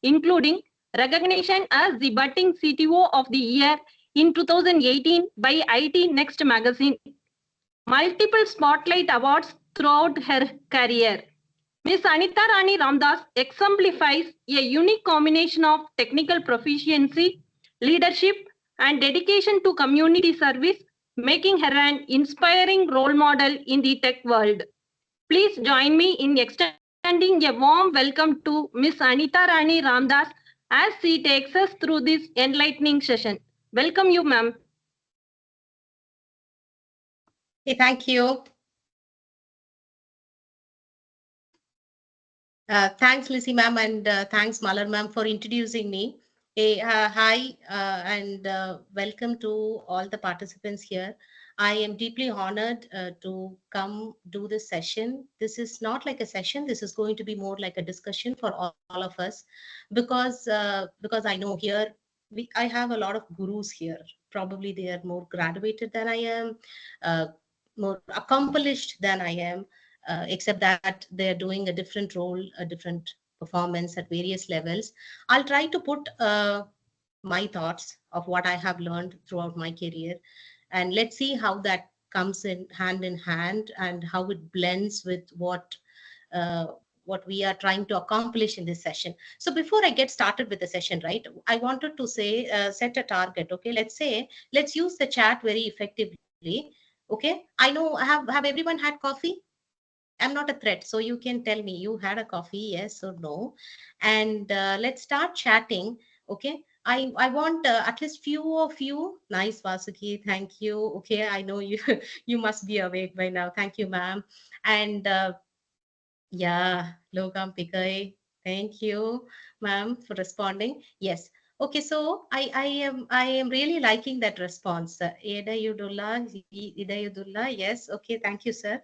including recognition as the budding CTO of the year in 2018 by IT Next magazine, multiple spotlight awards throughout her career. Ms. Anita Rani Ramdas exemplifies a unique combination of technical proficiency, leadership, and dedication to community service, making her an inspiring role model in the tech world. Please join me in extending a warm welcome to Ms. Anita Rani Ramdas as she takes us through this enlightening session. Welcome you, ma'am. Hey, thank you. Thanks, Lizzie ma'am, and thanks, Malar ma'am, for introducing me. Hey, hi, and welcome to all the participants here. I am deeply honored to come do this session. This is not like a session. This is going to be more like a discussion for all of us, because I know here I have a lot of gurus here. Probably they are more graduated than I am, more accomplished than I am, except that they're doing a different role, a different performance at various levels. I'll try to put my thoughts of what I have learned throughout my career, and let's see how that comes in hand and how it blends with uh, what we are trying to accomplish in this session. So before I get started with the session, right, I wanted to say, set a target. Okay, let's use the chat very effectively. Okay, I know, have everyone had coffee? I'm not a threat, so you can tell me you had a coffee, yes or no, and let's start chatting. Okay, I want at least few of you. Nice, Vasuki, thank you. Okay, I know you you must be awake by now. Thank you, ma'am. And yeah, Logam Pikai, thank you, ma'am, for responding. Yes. Okay, so I am really liking that response. Idayudullah, yes. Okay, thank you, sir.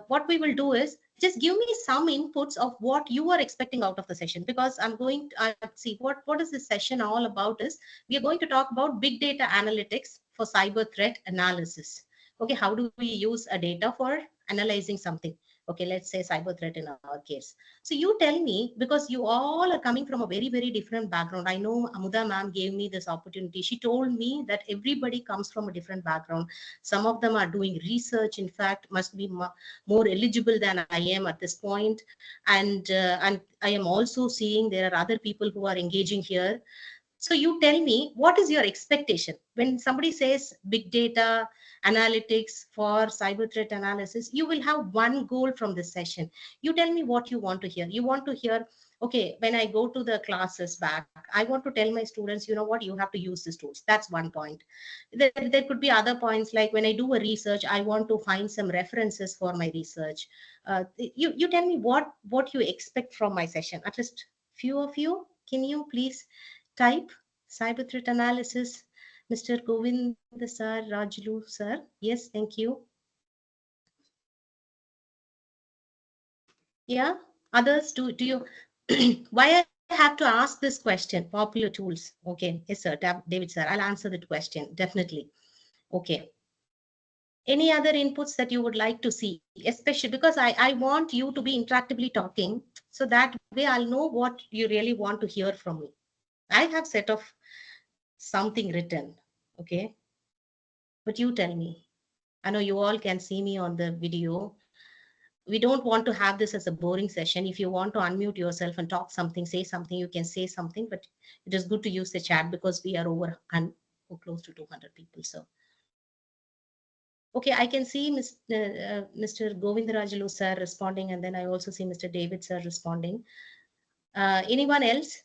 What we will do is just give me some inputs of what you are expecting out of the session, because I'm going to see what is this session all about. Is we are going to talk about big data analytics for cyber threat analysis. Okay, how do we use a data for analyzing something? Okay, let's say cyber threat in our case. So you tell me, because you all are coming from a very different background. I know Amuda ma'am gave me this opportunity. She told me that everybody comes from a different background. Some of them are doing research, in fact must be more eligible than I am at this point. And I am also seeing there are other people who are engaging here. So you tell me, what is your expectation when somebody says big data analytics for cyber threat analysis? You will have one goal from this session. You tell me what you want to hear. You want to hear, okay, when I go to the classes back, I want to tell my students, you know what, you have to use these tools. That's one point. There could be other points, like when I do a research, I want to find some references for my research. You tell me what you expect from my session. At least few of you, can you please type cyber threat analysis? Mr. Govind sir, Rajlu sir. Yes, thank you. Yeah, others, do you why I have to ask this question? Popular tools. Okay, yes sir, David sir, I'll answer that question definitely. Okay, any other inputs that you would like to see, especially because I want you to be interactively talking, so that way I'll know what you really want to hear from me. I have set of something written. Okay, but you tell me. I know you all can see me on the video. We don't want to have this as a boring session. If you want to unmute yourself and talk something, say something, you can say something, but it is good to use the chat because we are over and close to 200 people. So, okay, I can see Mr. Govindarajulu sir responding, and then I also see Mr. David sir responding. Anyone else?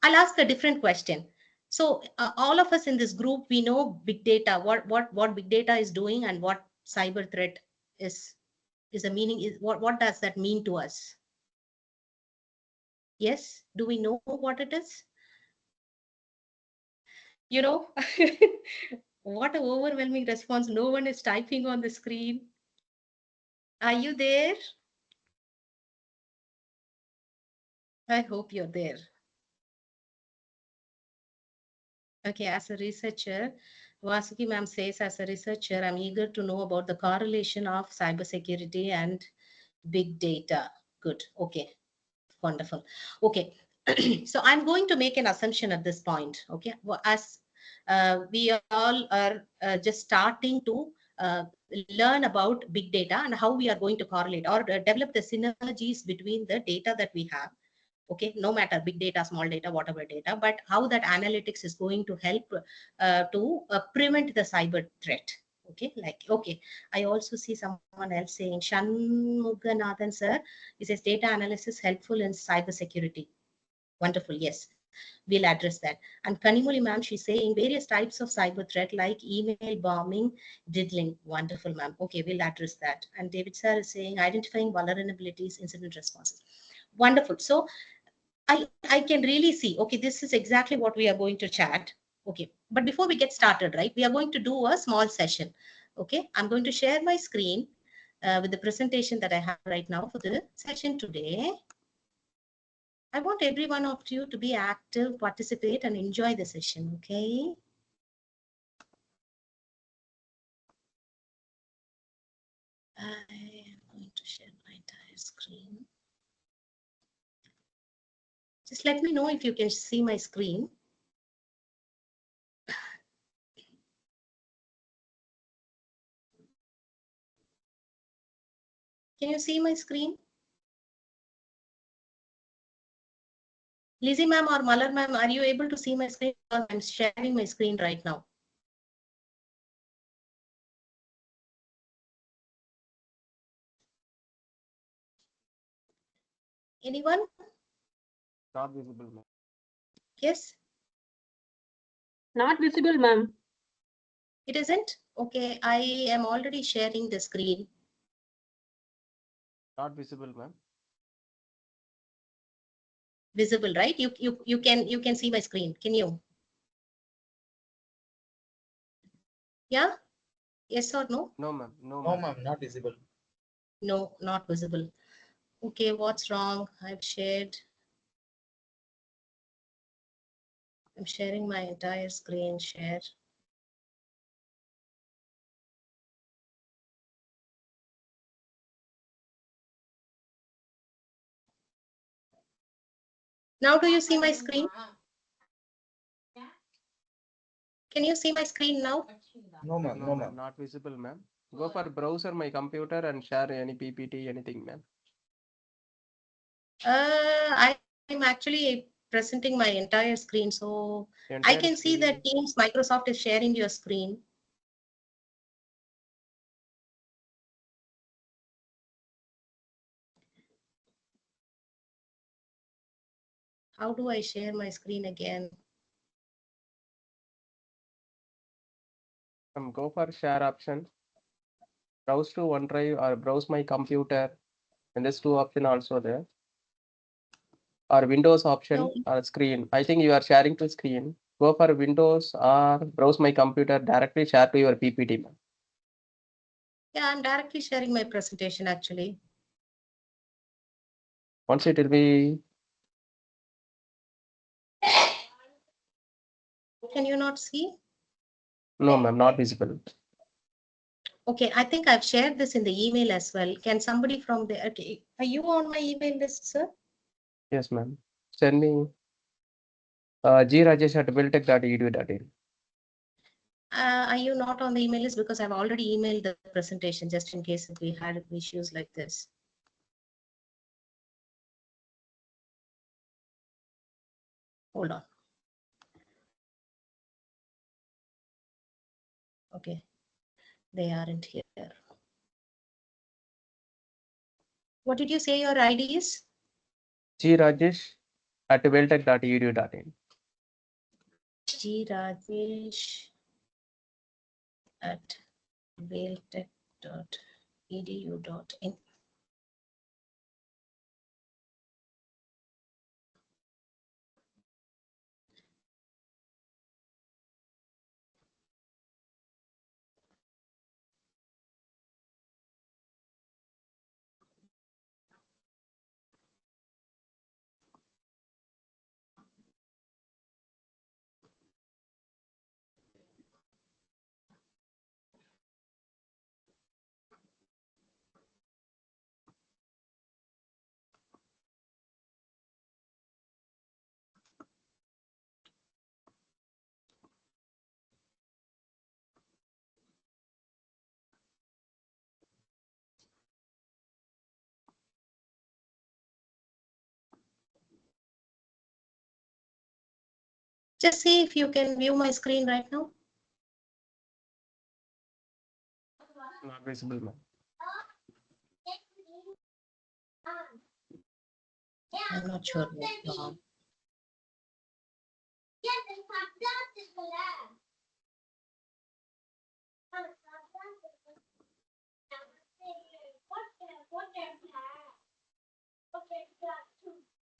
I'll ask a different question. So all of us in this group, we know big data, what big data is doing, and what cyber threat is a meaning. Is what does that mean to us? Yes, do we know what it is? You know, what an overwhelming response. No one is typing on the screen. Are you there? I hope you're there. Okay, as a researcher, Vasuki ma'am says, as a researcher, I'm eager to know about the correlation of cybersecurity and big data. Good. Okay. Wonderful. Okay. So I'm going to make an assumption at this point. Okay, well, as we all are just starting to learn about big data and how we are going to correlate or develop the synergies between the data that we have. Okay, no matter big data, small data, whatever data, but how that analytics is going to help to prevent the cyber threat. Okay, like, okay, I also see someone else saying, Shanmuganathan sir, he says data analysis helpful in cyber security. Wonderful. Yes, we'll address that. And Kanimuli ma'am, she's saying various types of cyber threat like email bombing, diddling. Wonderful, ma'am. Okay, we'll address that. And David sir is saying identifying vulnerabilities, incident responses. Wonderful. So I can really see, okay, this is exactly what we are going to chat. Okay, but before we get started, right, we are going to do a small session. Okay, I'm going to share my screen with the presentation that I have right now for the session today. I want every one of you to be active, participate, and enjoy the session, okay? I am going to share my entire screen. Just let me know if you can see my screen. Can you see my screen? Lizzie ma'am or Malar ma'am, are you able to see my screen? I'm sharing my screen right now. Anyone? Not visible, ma'am. Yes? Not visible, ma'am. It isn't? Okay, I am already sharing the screen. Not visible, ma'am. Visible, right? You can see my screen. Can you? Yeah? Yes or no? No, ma'am. No, No, ma'am. ma'am, not visible. No, not visible. Okay, what's wrong? I've shared. I'm sharing my entire screen share. Now, do you see my screen? Can you see my screen now? No, ma'am, No, no, ma'am. ma'am. Not visible, ma'am. Go for browser my computer and share any PPT, anything, ma'am. I'm actually presenting my entire screen. So I Entire can see screen. that Teams Microsoft is sharing your screen. How do I share my screen again? Go for share option. Browse to OneDrive or browse my computer. And there's two option also there. Or Windows option No. or screen. I think you are sharing to screen. Go for Windows or browse my computer, directly share to your PPT, ma'am. Yeah, I'm directly sharing my presentation actually. Once it will be. Can you not see? No, ma'am, not visible. Okay, I think I've shared this in the email as well. Can somebody from the, okay, are you on my email list, sir? Yes, ma'am. Send me grajesh@buildtech.edu.in. Are you not on the email list? Because I've already emailed the presentation just in case if we had issues like this. Hold on. Okay, they aren't here. What did you say your ID is? grajesh@buildtech.edu.in. G Rajesh at vailtech.edu.in. Just see if you can view my screen right now. Not visible, ma'am. I'm not sure what's wrong.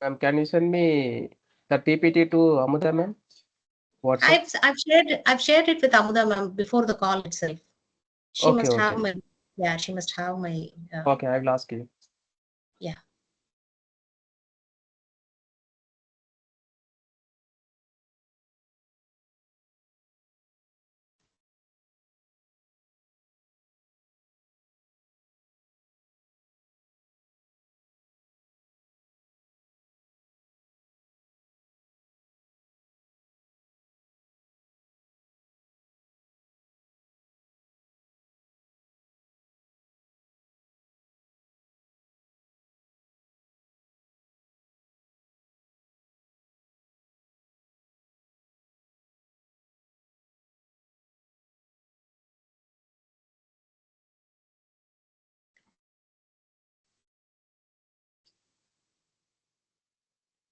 Ma'am, can you send me the PPT to Amuda, ma'am? WhatsApp? I've shared it with Amuda ma'am before the call itself. She Okay, must have okay. my, yeah, she must have my, Okay, I will ask you. yeah.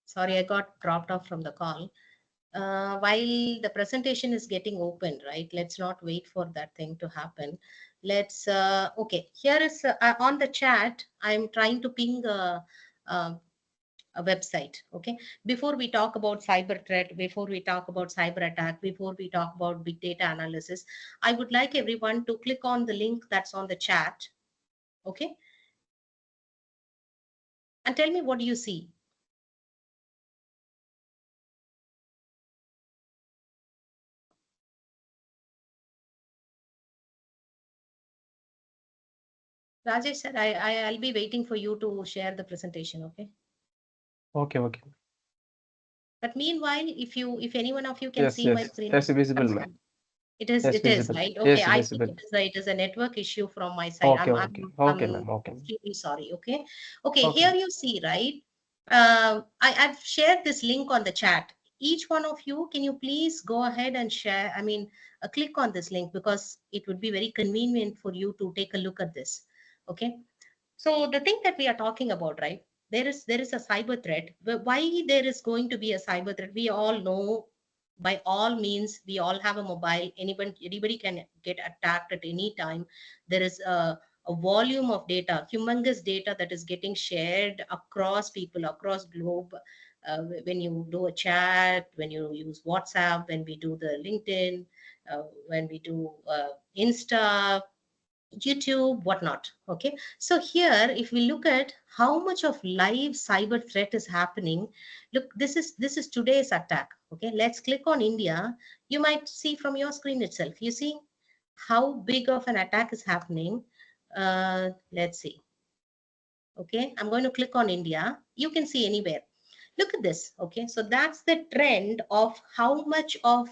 Sorry, I got dropped off from the call. While the presentation is getting open, right? Let's not wait for that thing to happen. Let's, okay, here is on the chat, I'm trying to ping a website. Okay. Before we talk about cyber threat, before we talk about cyber attack, before we talk about big data analysis, I would like everyone to click on the link that's on the chat. Okay. And tell me, what do you see? Rajesh sir, I'll be waiting for you to share the presentation. Okay. Okay, okay. But meanwhile, if any one of you can Yes, see my yes. screen, Yes, visible, ma'am. it is, Yes, it is visible. right. Okay. Yes, I think visible. it is a network issue from my side. Okay, okay. Okay, ma'am. Okay. Extremely sorry. Okay. Okay. Okay. Here you see, right? I've shared this link on the chat. Each one of you, can you please go ahead and share? I mean, click on this link because it would be very convenient for you to take a look at this. Okay. So the thing that we are talking about, right? There is a cyber threat. But why there is going to be a cyber threat? We all know, by all means, we all have a mobile. Anybody can get attacked at any time. There is a volume of data, humongous data that is getting shared across people, across globe. When you do a chat, when you use WhatsApp, when we do the LinkedIn, when we do Insta, YouTube, whatnot. Okay. So here, if we look at how much of live cyber threat is happening, look, this is today's attack. Okay. Let's click on India. You might see from your screen itself. You see how big of an attack is happening. Let's see. Okay. I'm going to click on India. You can see anywhere. Look at this. Okay. So that's the trend of how much of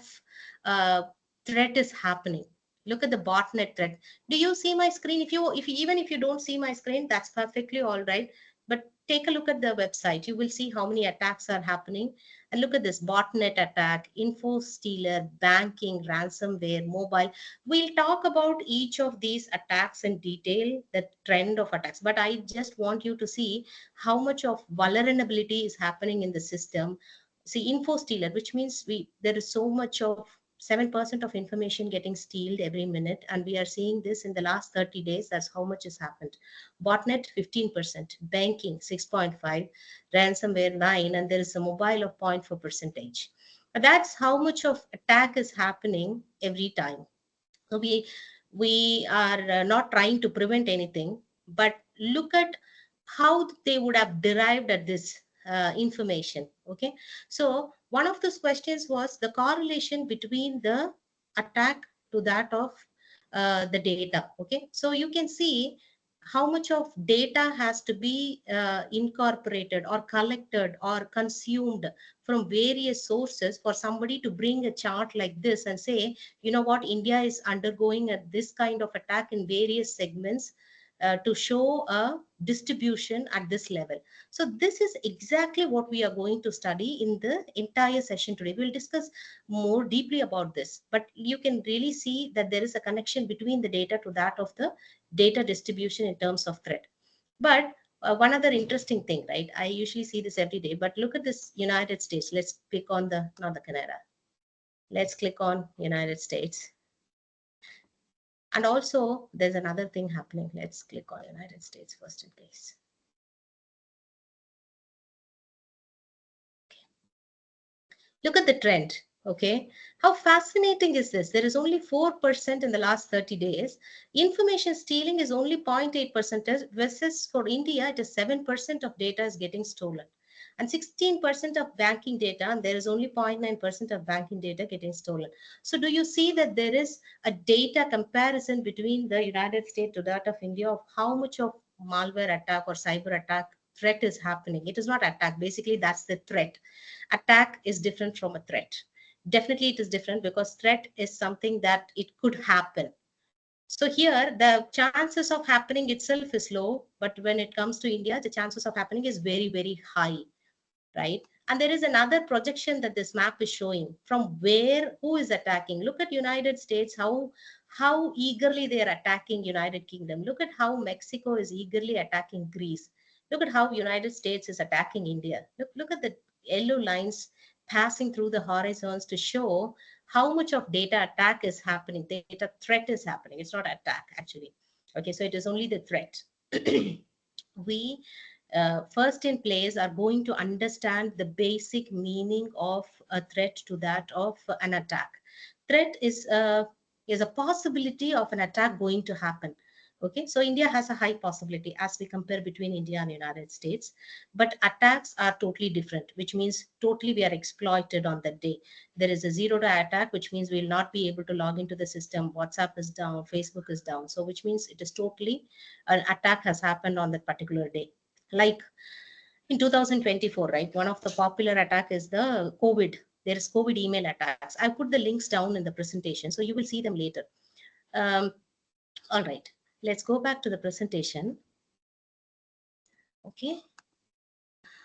threat is happening. Look at the botnet threat. Do you see my screen? Even if you don't see my screen, that's perfectly all right. But take a look at the website. You will see how many attacks are happening. And look at this: botnet attack, info stealer, banking, ransomware, mobile. We'll talk about each of these attacks in detail, the trend of attacks. But I just want you to see how much of vulnerability is happening in the system. See, info stealer, which means there is so much of 7% of information getting stealed every minute, and we are seeing this in the last 30 days. That's how much has happened. Botnet 15%, banking 6.5, ransomware 9, and there is a mobile of 0.4 percentage. That's how much of attack is happening every time. So we are not trying to prevent anything, but look at how they would have derived at this information. Okay, so one of those questions was the correlation between the attack to that of the data. Okay, so you can see how much of data has to be incorporated or collected or consumed from various sources for somebody to bring a chart like this and say, you know what, India is undergoing this kind of attack in various segments to show a distribution at this level. So this is exactly what we are going to study in the entire session today. We'll discuss more deeply about this, but you can really see that there is a connection between the data to that of the data distribution in terms of threat. But one other interesting thing, right? I usually see this every day, but look at this United States. Let's click on not the Canada. Let's click on United States. And also there's another thing happening. Let's click on United States first in case. Okay. Look at the trend. Okay, how fascinating is this? There is only 4% in the last 30 days. Information stealing is only 0.8% versus for India, it is 7% of data is getting stolen. And 16% of banking data, and there is only 0.9% of banking data getting stolen. So do you see that there is a data comparison between the United States to that of India of how much of malware attack or cyber attack threat is happening? It is not attack. Basically, that's the threat. Attack is different from a threat. Definitely it is different because threat is something that it could happen. So here the chances of happening itself is low, but when it comes to India, the chances of happening is very, very high, right? And there is another projection that this map is showing from where, who is attacking. Look at United States, how eagerly they are attacking United Kingdom. Look at how Mexico is eagerly attacking Greece. Look at how United States is attacking India. Look at the yellow lines passing through the horizons to show how much of data attack is happening. Data threat is happening. It's not attack actually. Okay, so it is only the threat. We first in place are going to understand the basic meaning of a threat to that of an attack. Threat is a possibility of an attack going to happen. Okay, so India has a high possibility as we compare between India and United States, but attacks are totally different, which means totally we are exploited on that day. There is a zero-day attack, which means we will not be able to log into the system. WhatsApp is down, Facebook is down. So which means it is totally an attack has happened on that particular day. Like in 2024, right? One of the popular attack is the COVID. There is COVID email attacks. I put the links down in the presentation, so you will see them later. All right, let's go back to the presentation. Okay.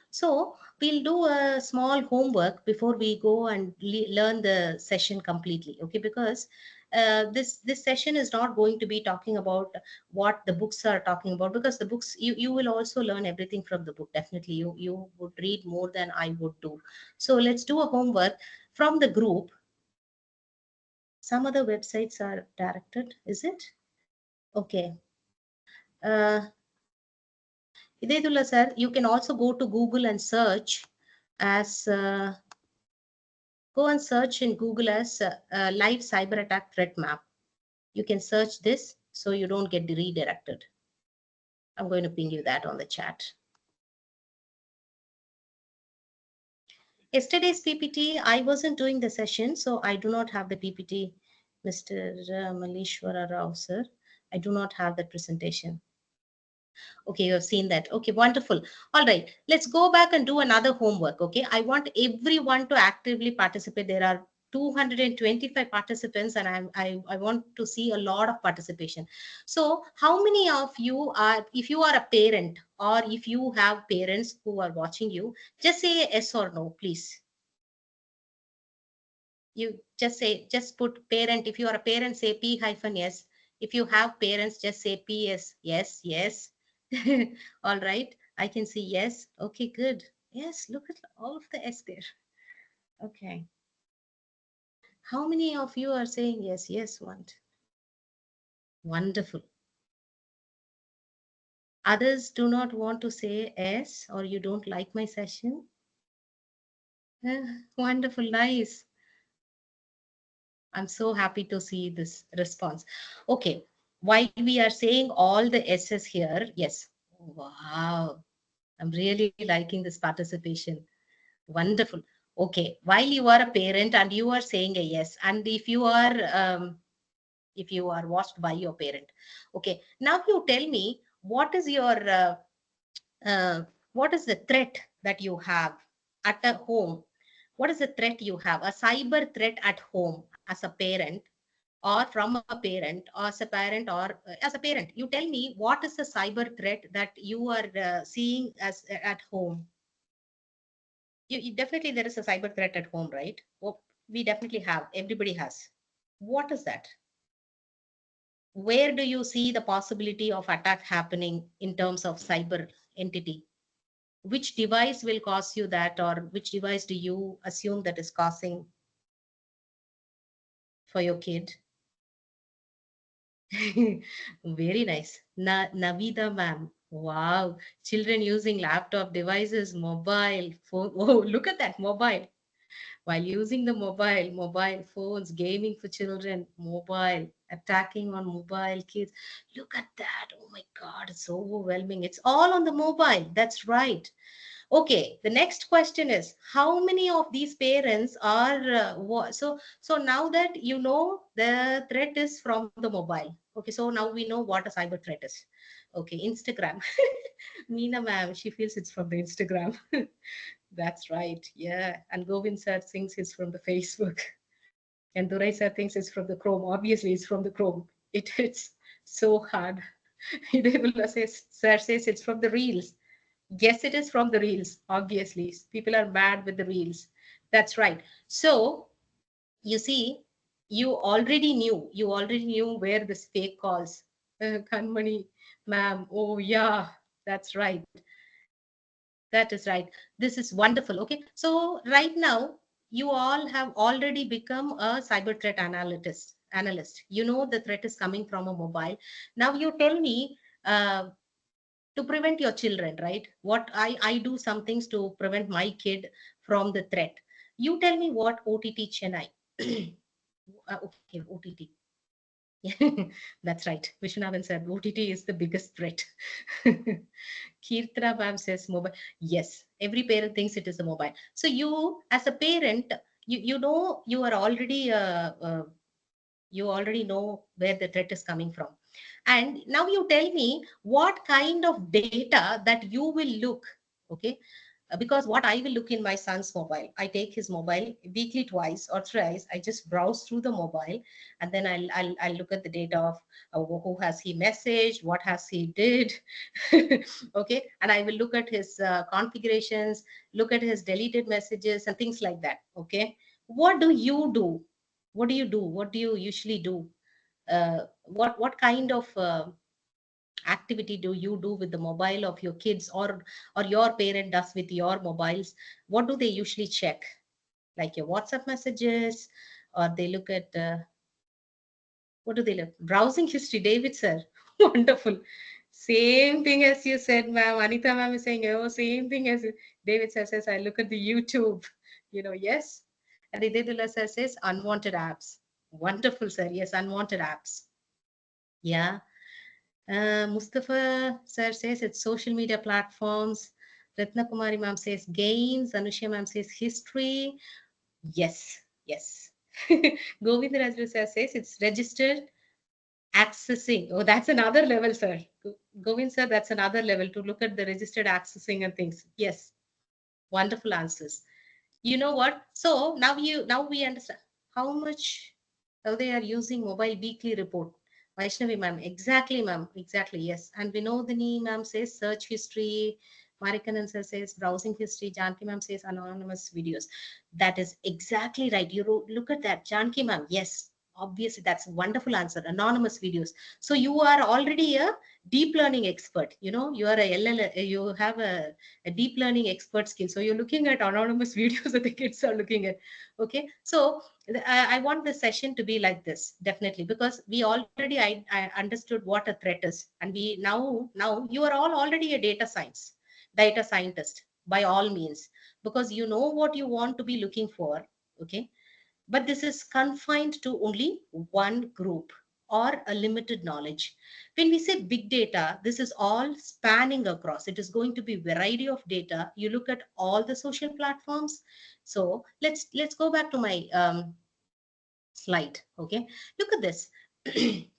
So we'll do a small homework before we go and learn the session completely. Okay, because this session is not going to be talking about what the books are talking about, because the books you will also learn everything from the book. Definitely you would read more than I would do. So let's do a homework from the group. Some other websites are directed, is it? Okay. Hidayatullah sir, you can also go to Google and search as go and search in Google as live cyber attack threat map. You can search this so you don't get redirected. I'm going to ping you that on the chat. Yesterday's PPT, I wasn't doing the session, so I do not have the PPT, Mr. Malishwara Rao sir. I do not have that presentation. Okay, you have seen that. Okay, wonderful. All right, let's go back and do another homework. Okay, I want everyone to actively participate. There are 225 participants, and I want to see a lot of participation. So how many of you are, if you are a parent or if you have parents who are watching you, just say yes or no, please. You just say, just put parent. If you are a parent, say P-yes. If you have parents, just say PS, yes, yes. All right, I can see yes. Okay, good. Yes, look at all of the S there. Okay. How many of you are saying yes? Yes, one. Wonderful. Others do not want to say yes, or you don't like my session? Wonderful, nice. I'm so happy to see this response. Okay, while we are saying all the S's here, yes. Wow, I'm really liking this participation. Wonderful. Okay, while you are a parent and you are saying a yes, and if you are watched by your parent, okay. Now you tell me what is your what is the threat that you have at a home? What is the threat you have? A cyber threat at home as a parent. or from a parent, or as a parent, or as a parent, you tell me what is the cyber threat that you are seeing as at home. You definitely, there is a cyber threat at home, right? Well, we definitely have, everybody has. What is that? Where do you see the possibility of attack happening in terms of cyber entity? Which device will cause you that, or which device do you assume that is causing for your kid? Very nice. Navida ma'am. Wow. Children using laptop devices, mobile phone. Oh, look at that mobile. While using the mobile phones, gaming for children, mobile, attacking on mobile kids. Look at that. Oh my God, it's so overwhelming. It's all on the mobile. That's right. Okay, the next question is, how many of these parents are so now that you know the threat is from the mobile. Okay, so now we know what a cyber threat is. Okay, Instagram. Meena ma'am, she feels it's from the Instagram. That's right. Yeah. And Govind sir thinks it's from the Facebook. And Durai sir thinks it's from the Chrome. Obviously, it's from the Chrome. It hits so hard. Sir says it's from the Reels. Yes, it is from the Reels. Obviously, people are mad with the Reels. That's right. So you see, you already knew where this fake calls. Kanmani, ma'am. Oh, yeah, that's right. That is right. This is wonderful. Okay. So right now, you all have already become a cyber threat analyst. You know the threat is coming from a mobile. Now you tell me to prevent your children, right? What I do some things to prevent my kid from the threat. You tell me what OTT Chennai. Okay, OTT. That's right. Vishwanavan said OTT is the biggest threat. Kirtana ma'am says mobile. Yes, every parent thinks it is a mobile. So you, as a parent, you know you are already you already know where the threat is coming from. And now you tell me what kind of data that you will look. Okay, because what I will look in my son's mobile, I take his mobile weekly twice or thrice. I just browse through the mobile, and then I'll look at the data of who has he messaged, what has he did. Okay, and I will look at his configurations, look at his deleted messages and things like that. Okay, what do you do? What do you do? What do you usually do? What kind of activity do you do with the mobile of your kids, or your parent does with your mobiles? What do they usually check, like your WhatsApp messages, or they look at what do they look? Browsing history, David sir. Wonderful. Same thing as you said, ma'am. Anita ma'am is saying, oh, same thing as David sir says, I look at the YouTube. Yes. And Idedullah sir says unwanted apps. Wonderful, sir. Yes, unwanted apps. Yeah. Mustafa sir says it's social media platforms. Ratna Kumari ma'am says games. Anushya ma'am says history. Yes, yes. Govind Rajlu sir says it's registered accessing. Oh, that's another level, sir. Govind sir, that's another level to look at the registered accessing and things. Yes, wonderful answers. You know what? So now we understand how they are using mobile weekly report. Vaishnavi ma'am, exactly, ma'am, exactly, yes. And Vinodini ma'am says search history. Marikanan sir says browsing history. Janki ma'am says anonymous videos. That is exactly right. Look at that, Janki ma'am. Yes, obviously that's a wonderful answer. Anonymous videos. So you are already a deep learning expert. You are a LL. You have a deep learning expert skill. So you're looking at anonymous videos that the kids are looking at. Okay, so I want this session to be like this, definitely, because we already I understood what a threat is, and we now you are all already a data scientist by all means, because you know what you want to be looking for. Okay, but this is confined to only one group or a limited knowledge. When we say big data, this is all spanning across. It is going to be variety of data. You look at all the social platforms. So let's go back to my slide. Okay, look at this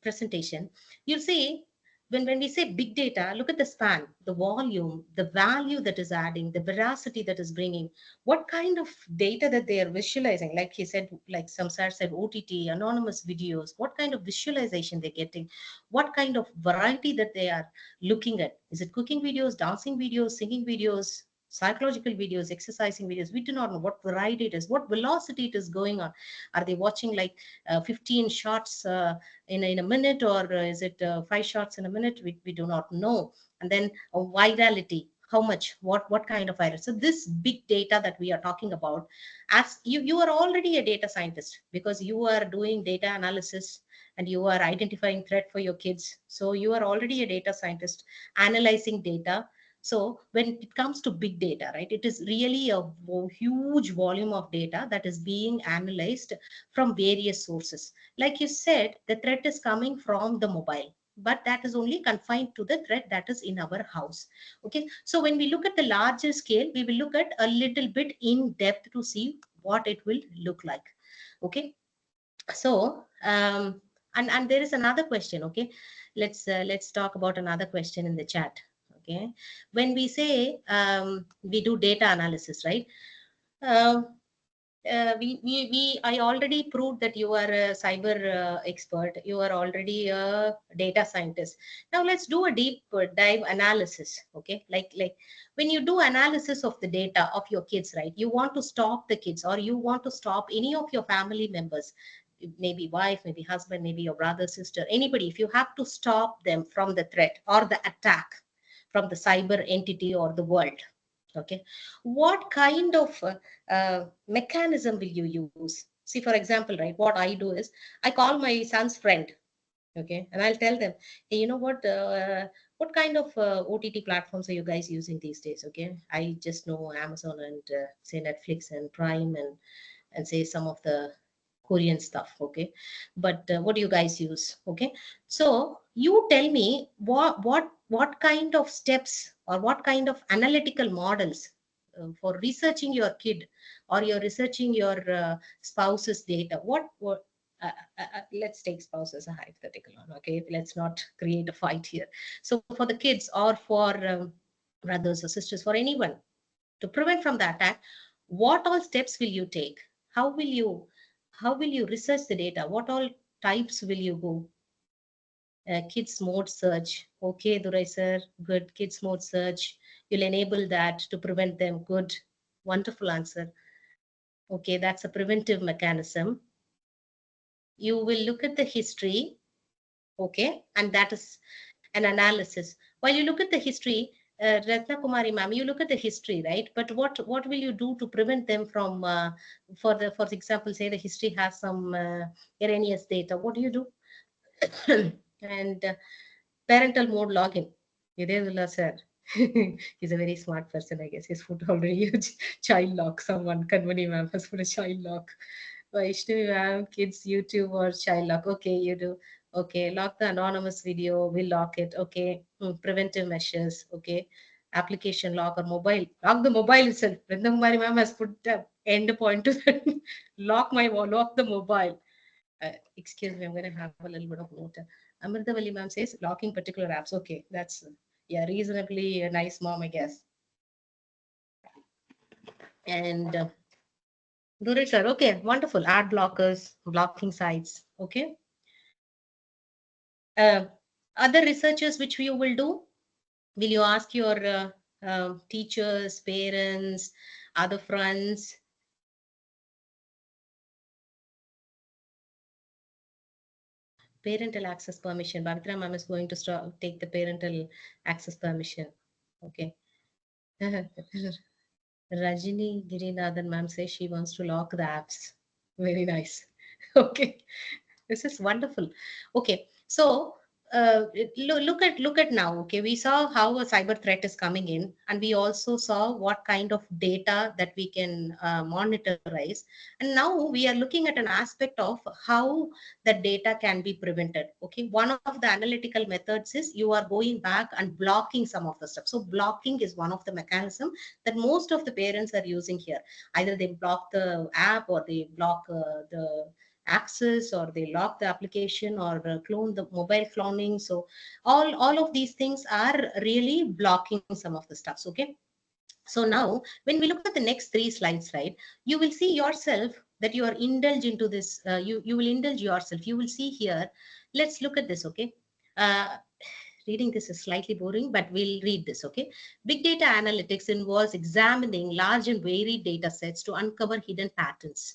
presentation. You'll see when we say big data, look at the span, the volume, the value that is adding, the veracity that is bringing, what kind of data that they are visualizing. Like he said, like Samsar said, OTT, anonymous videos, what kind of visualization they're getting, what kind of variety that they are looking at. Is it cooking videos, dancing videos, singing videos, psychological videos, exercising videos? We do not know what variety it is, what velocity it is going on. Are they watching like 15 shots in a minute, or is it 5 shots in a minute? We do not know. And then virality, how much, what kind of virus. So this big data that we are talking about, as you are already a data scientist, because you are doing data analysis and you are identifying threat for your kids. So you are already a data scientist analyzing data. So when it comes to big data, right, it is really a huge volume of data that is being analyzed from various sources. Like you said, the threat is coming from the mobile, but that is only confined to the threat that is in our house. Okay, so when we look at the larger scale, we will look at a little bit in depth to see what it will look like. Okay, so and there is another question. Okay, let's talk about another question in the chat. Okay, when we say we do data analysis, right? um, I already proved that you are a cyber expert. You are already a data scientist. Now let's do a deep dive analysis. Okay, like when you do analysis of the data of your kids, right? You want to stop the kids, or you want to stop any of your family members, maybe wife, maybe husband, maybe your brother, sister, anybody. If you have to stop them from the threat or the attack from the cyber entity or the world, okay, what kind of mechanism will you use? See, for example, right, what I do is I call my son's friend, okay, and I'll tell them, hey, you know what kind of OTT platforms are you guys using these days? Okay, I just know Amazon and say Netflix and Prime and say some of the Korean stuff, okay, but what do you guys use? Okay, so you tell me what kind of steps or what kind of analytical models for researching your kid, or you're researching your spouse's data. What let's take spouse as a hypothetical one. Okay, let's not create a fight here. So for the kids, or for brothers or sisters, for anyone, to prevent from the attack, what all steps will you take? How will you research the data? What all types will you go? Kids mode search. Okay, Durai sir, good. Kids mode search. You'll enable that to prevent them. Good. Wonderful answer. Okay, that's a preventive mechanism. You will look at the history. Okay, and that is an analysis. While you look at the history, Ratna Kumari ma'am, you look at the history, right? But what will you do to prevent them from, for example, say the history has some erroneous data? What do you do? And parental mode login. Vidyanulla sir, he's a very smart person, I guess. He's put already a child lock. Someone, Kanmani ma'am has put a child lock. Vaishnavi ma'am, kids YouTube or child lock. Okay, you do. Okay, lock the anonymous video. We'll lock it. Okay, preventive measures. Okay, application lock or mobile. Lock the mobile itself. Vrindakumari ma'am has put the end point to that. Lock the mobile. Excuse me, I'm going to have a little bit of note. Amritavali ma'am says locking particular apps. Okay, that's yeah, reasonably a nice mom, I guess. And Durit sir, okay, wonderful. Ad blockers, blocking sites. Okay. Other researches which you will do, will you ask your teachers, parents, other friends? Parental access permission. Bhavitra ma'am is going to take the parental access permission. Okay. Rajini Girinathan ma'am says she wants to lock the apps. Very nice. Okay, this is wonderful. Okay, so look at now. Okay, we saw how a cyber threat is coming in, and we also saw what kind of data that we can monitorize. And now we are looking at an aspect of how the data can be prevented. Okay, one of the analytical methods is you are going back and blocking some of the stuff. So blocking is one of the mechanism that most of the parents are using here. Either they block the app or they block the access, or they lock the application, or clone the mobile cloning. So all of these things are really blocking some of the stuffs. Okay. So now when we look at the next 3 slides, right, you will see yourself that you are indulge into this. You will indulge yourself. You will see here. Let's look at this. Okay. Uh, Reading this is slightly boring, but we'll read this. Okay. Big data analytics involves examining large and varied data sets to uncover hidden patterns.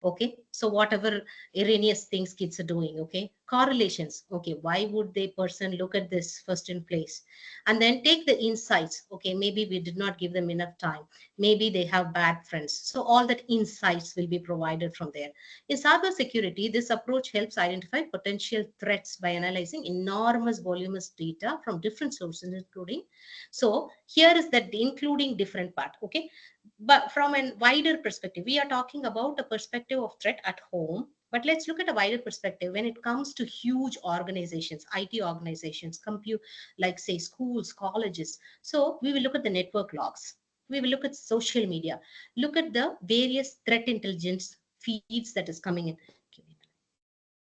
Okay. So whatever erroneous things kids are doing. Okay. Correlations. Okay. Why would they person look at this first in place? And then take the insights. Okay. Maybe we did not give them enough time. Maybe they have bad friends. So all that insights will be provided from there. In cybersecurity, this approach helps identify potential threats by analyzing enormous voluminous data from different sources, including. So here is that including different part. Okay. But from a wider perspective, we are talking about a perspective of threat at home. But let's look at a wider perspective when it comes to huge organizations, IT organizations, compute, like say schools, colleges. So we will look at the network logs. We will look at social media. Look at the various threat intelligence feeds that is coming in.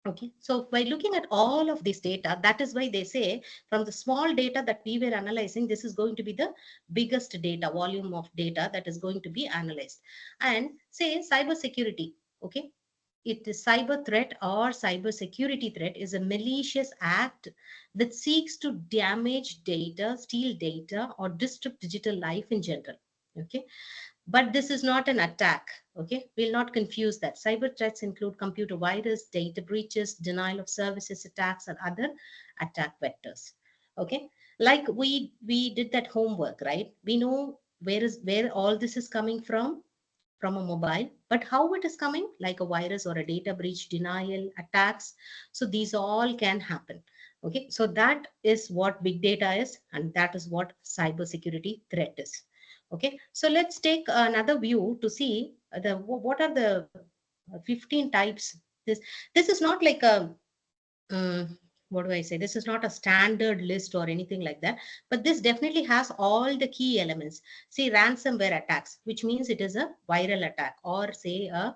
Okay, so by looking at all of this data, that is why they say from the small data that we were analyzing, this is going to be the biggest data, volume of data that is going to be analyzed. And say cybersecurity, okay, it is cyber threat or cyber security threat is a malicious act that seeks to damage data, steal data, or disrupt digital life in general. Okay, but this is not an attack. Okay, we'll not confuse that. Cyber threats include computer virus, data breaches, denial of services attacks, and other attack vectors. Okay, like we did that homework, right? We know where all this is coming from a mobile, but how it is coming, like a virus or a data breach, denial, attacks. So these all can happen. Okay, so that is what big data is, and that is what cybersecurity threat is. Okay, so let's take another view to see the what are the 15 types. This is not like a what do I say? This is not a standard list or anything like that, but this definitely has all the key elements. See, ransomware attacks, which means it is a viral attack, or say a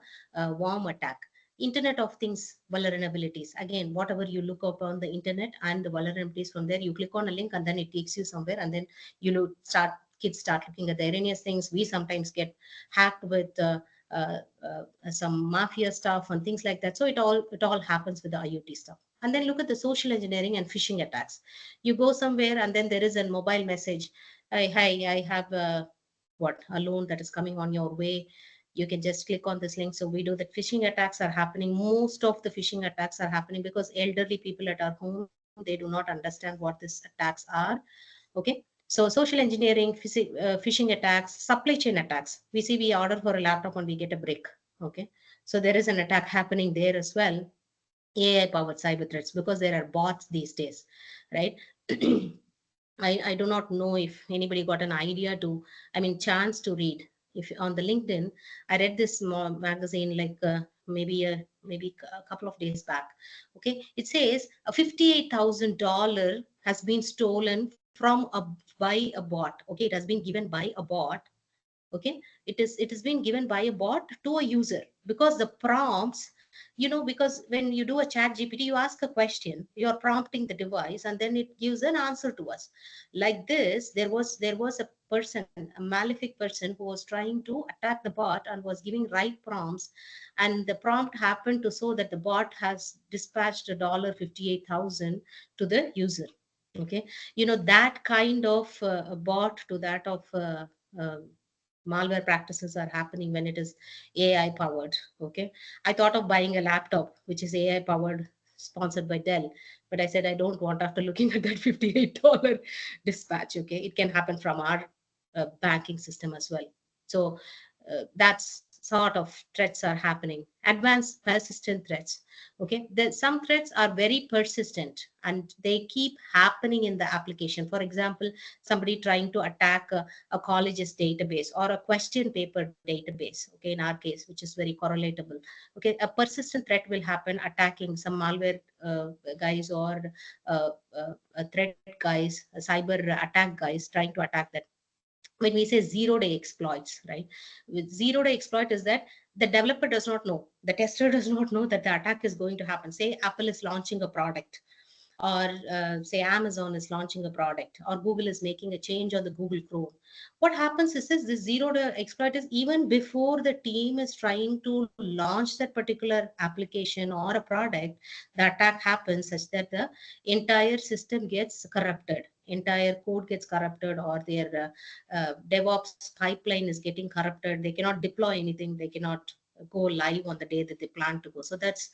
worm attack. Internet of Things vulnerabilities. Again, whatever you look up on the internet and the vulnerabilities from there, you click on a link and then it takes you somewhere, and then start kids start looking at the erroneous things. We sometimes get hacked with some mafia stuff and things like that. So it all happens with the IoT stuff. And then look at the social engineering and phishing attacks. You go somewhere and then there is a mobile message. Hi, I have a loan that is coming on your way. You can just click on this link. So we do that. Phishing attacks are happening. Most of the phishing attacks are happening because elderly people at our home, they do not understand what these attacks are. Okay. So social engineering, phishing attacks, supply chain attacks. We see we order for a laptop and we get a brick. Okay. So there is an attack happening there as well. AI powered cyber threats, because there are bots these days, right? I do not know if anybody got an idea to, chance to read. If on the LinkedIn, I read this magazine like maybe a couple of days back. Okay, it says a $58,000 has been stolen by a bot. Okay, it has been given by a bot. Okay, it has been given by a bot to a user, because the prompts, because when you do a chat GPT, you ask a question, you're prompting the device, and then it gives an answer to us. Like this, there was a person, a malefic person, who was trying to attack the bot and was giving right prompts, and the prompt happened to show that the bot has dispatched $58,000 to the user. Okay, that kind of bot to that of uh, malware practices are happening when it is AI powered. Okay, I thought of buying a laptop which is AI powered, sponsored by Dell, but I said I don't want after looking at that $58 dispatch. Okay, it can happen from our banking system as well. So that's sort of threats are happening. Advanced persistent threats. Okay, some threats are very persistent and they keep happening in the application. For example, somebody trying to attack a college's database or a question paper database. Okay, in our case, which is very correlatable. Okay, a persistent threat will happen attacking some malware guys, or threat guys, cyber attack guys trying to attack that when we say zero-day exploits, right? With zero-day exploit is that the developer does not know, the tester does not know that the attack is going to happen. Say Apple is launching a product, or say Amazon is launching a product, or Google is making a change on the Google Chrome. What happens is this zero-day exploit is even before the team is trying to launch that particular application or a product, the attack happens such that the entire system gets corrupted, entire code gets corrupted, or their DevOps pipeline is getting corrupted. They cannot deploy anything. They cannot go live on the day that they plan to go. So that's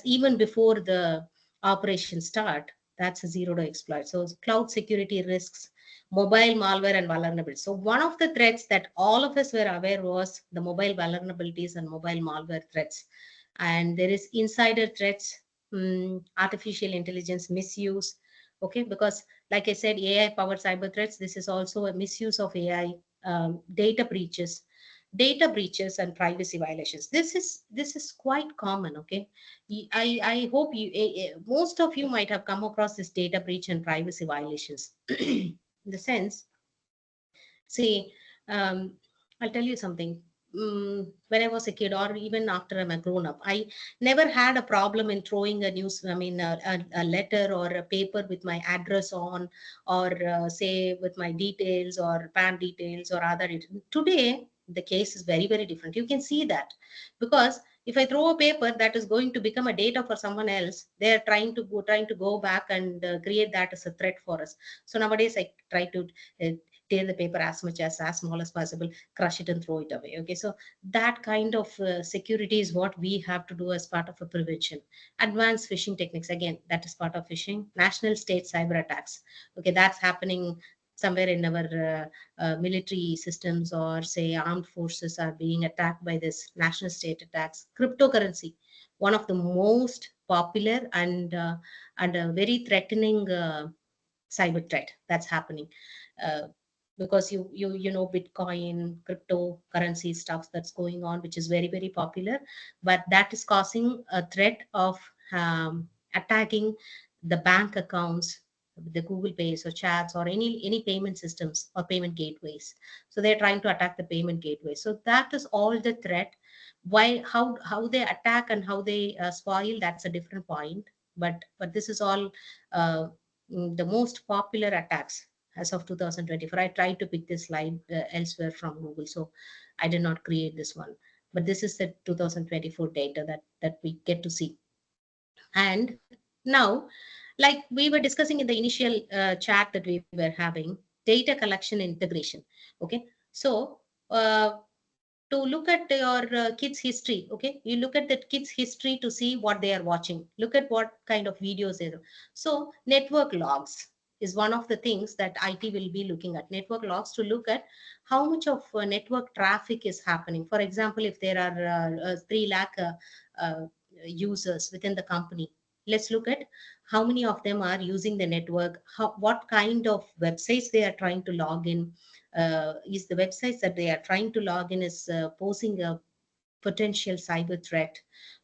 even before the operation start. That's a zero-day exploit. So cloud security risks, mobile malware and vulnerabilities. So one of the threats that all of us were aware was the mobile vulnerabilities and mobile malware threats. And there is insider threats, artificial intelligence misuse. Okay, because like I said, AI powered cyber threats, this is also a misuse of AI, data breaches and privacy violations. This is quite common. Okay, I hope most of you might have come across this data breach and privacy violations. In the sense, see, I'll tell you something. When I was a kid, or even after I'm a grown up, I never had a problem in throwing a letter or a paper with my address on, or say with my details or PAN details or other. Today, the case is very, very different. You can see that, because if I throw a paper that is going to become a data for someone else, they are trying to go back and create that as a threat for us. So nowadays, I try to uh, tear the paper as small as possible, crush it and throw it away. Okay, so that kind of security is what we have to do as part of a prevention. Advanced phishing techniques, again, that is part of phishing. National state cyber attacks, okay, that's happening somewhere in our military systems, or say armed forces are being attacked by this national state attacks. Cryptocurrency, one of the most popular and a very threatening cyber threat that's happening. Uh, because you know, Bitcoin, cryptocurrency stuff that's going on, which is very, very popular, but that is causing a threat of attacking the bank accounts, the Google Pays or chats, or any payment systems or payment gateways. So they're trying to attack the payment gateway. So that is all the threat. Why, how they attack and how they spoil, that's a different point. But this is all uh, the most popular attacks as of 2024. I tried to pick this slide elsewhere from Google, so I did not create this one. But this is the 2024 data that we get to see. And now, like we were discussing in the initial chat that we were having, data collection integration. Okay, so to look at your kids history, okay, you look at that kids history to see what they are watching, look at what kind of videos they do. So network logs is one of the things that IT will be looking at. Network logs, to look at how much of network traffic is happening. For example, if there are 3 lakh uh, users within the company, let's look at how many of them are using the network, what kind of websites they are trying to log in. Is the websites that they are trying to log in is posing a potential cyber threat?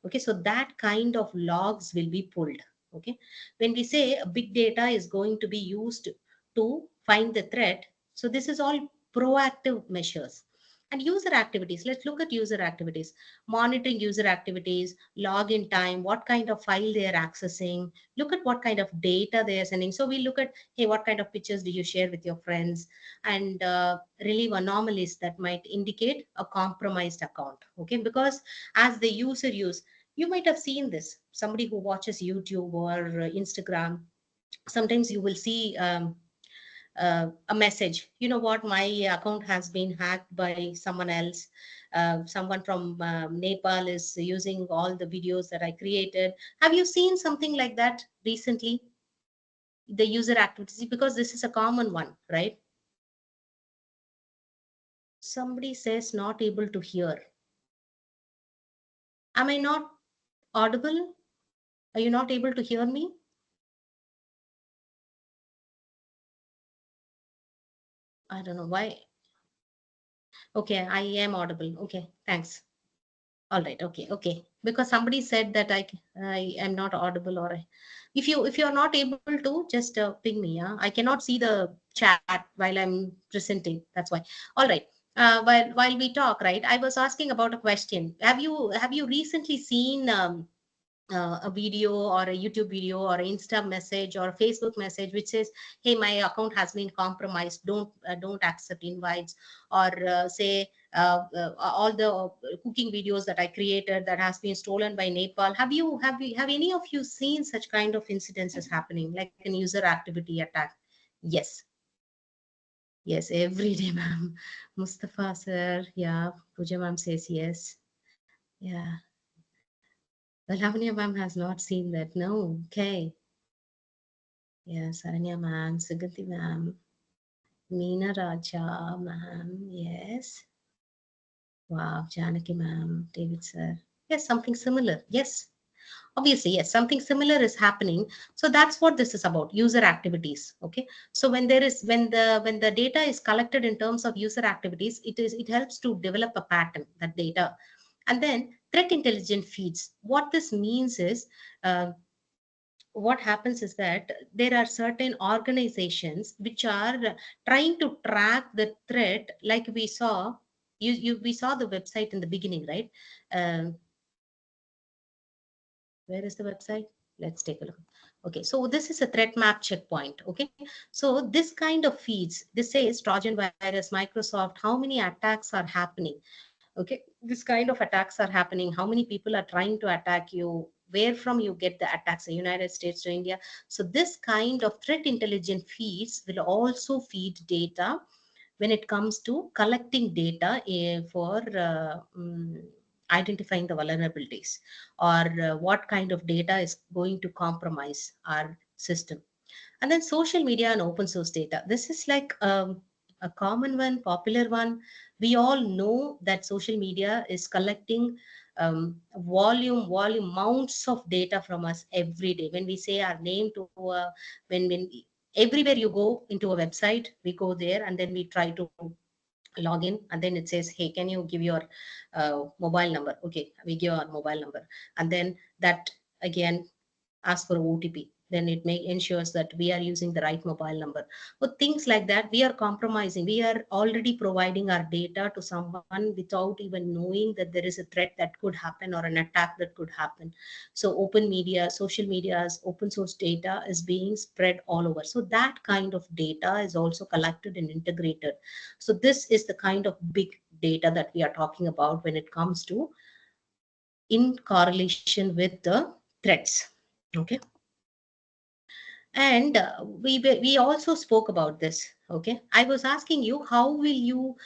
Okay, so that kind of logs will be pulled. Okay, when we say big data is going to be used to find the threat, so this is all proactive measures. And user activities, let's look at user activities. Monitoring user activities, login time, what kind of file they are accessing, look at what kind of data they are sending. So we look at, hey, what kind of pictures do you share with your friends, and relieve anomalies that might indicate a compromised account. Okay, because as the user use, you might have seen this, somebody who watches YouTube or Instagram, sometimes you will see a message, you know what, my account has been hacked by someone else. Someone from Nepal is using all the videos that I created. Have you seen something like that recently? The user activities, because this is a common one, right? Somebody says not able to hear. Am I not audible? Are you not able to hear me? I don't know why. Okay, I am audible. Okay, thanks. All right. Okay, okay. Because somebody said that I am not audible, or If you're not able to, just ping me. Yeah, I cannot see the chat while I'm presenting. That's why. All right. While we talk, right? I was asking about a question. Have you recently seen a video or a YouTube video or an Insta message or a Facebook message which says, "Hey, my account has been compromised. Don't accept invites," or say all the cooking videos that I created that has been stolen by Nepal. Have any of you seen such kind of incidences happening, like an user activity attack? Yes, yes, every day, ma'am. Mustafa sir, yeah. Pooja ma'am says yes. Yeah. Well, Lavanya ma'am has not seen that. No. Okay. Yeah, Saranya ma'am, Suganti ma'am, Meena Raja ma'am, yes. Wow, Janaki ma'am, David sir. Yes, something similar. Yes, obviously, yes, something similar is happening. So that's what this is about, user activities. Okay. So when the data is collected in terms of user activities, it helps to develop a pattern, that data. And then threat intelligent feeds. What this means is uh, what happens is that there are certain organizations which are trying to track the threat, like we saw we saw the website in the beginning, right? um, where is the website? Let's take a look. Okay, so this is a threat map checkpoint. Okay, so this kind of feeds, this says Trojan virus, Microsoft, how many attacks are happening. Okay, this kind of attacks are happening, how many people are trying to attack you, where from you get the attacks, the United States to India. So this kind of threat intelligence feeds will also feed data when it comes to collecting data for identifying the vulnerabilities, or what kind of data is going to compromise our system. And then social media and open source data. This is like a common one, popular one. We all know that social media is collecting volume, mounts of data from us every day. When we say our name to when everywhere you go into a website, we go there and then we try to log in, and then it says, "Hey, can you give your mobile number?" Okay, we give our mobile number, and then that again ask for OTP. Then it ensures that we are using the right mobile number. So things like that, we are compromising. We are already providing our data to someone without even knowing that there is a threat that could happen or an attack that could happen. So open media, social media's open source data is being spread all over. So that kind of data is also collected and integrated. So this is the kind of big data that we are talking about when it comes to in correlation with the threats. Okay. And we also spoke about this. Okay, I was asking you, how will you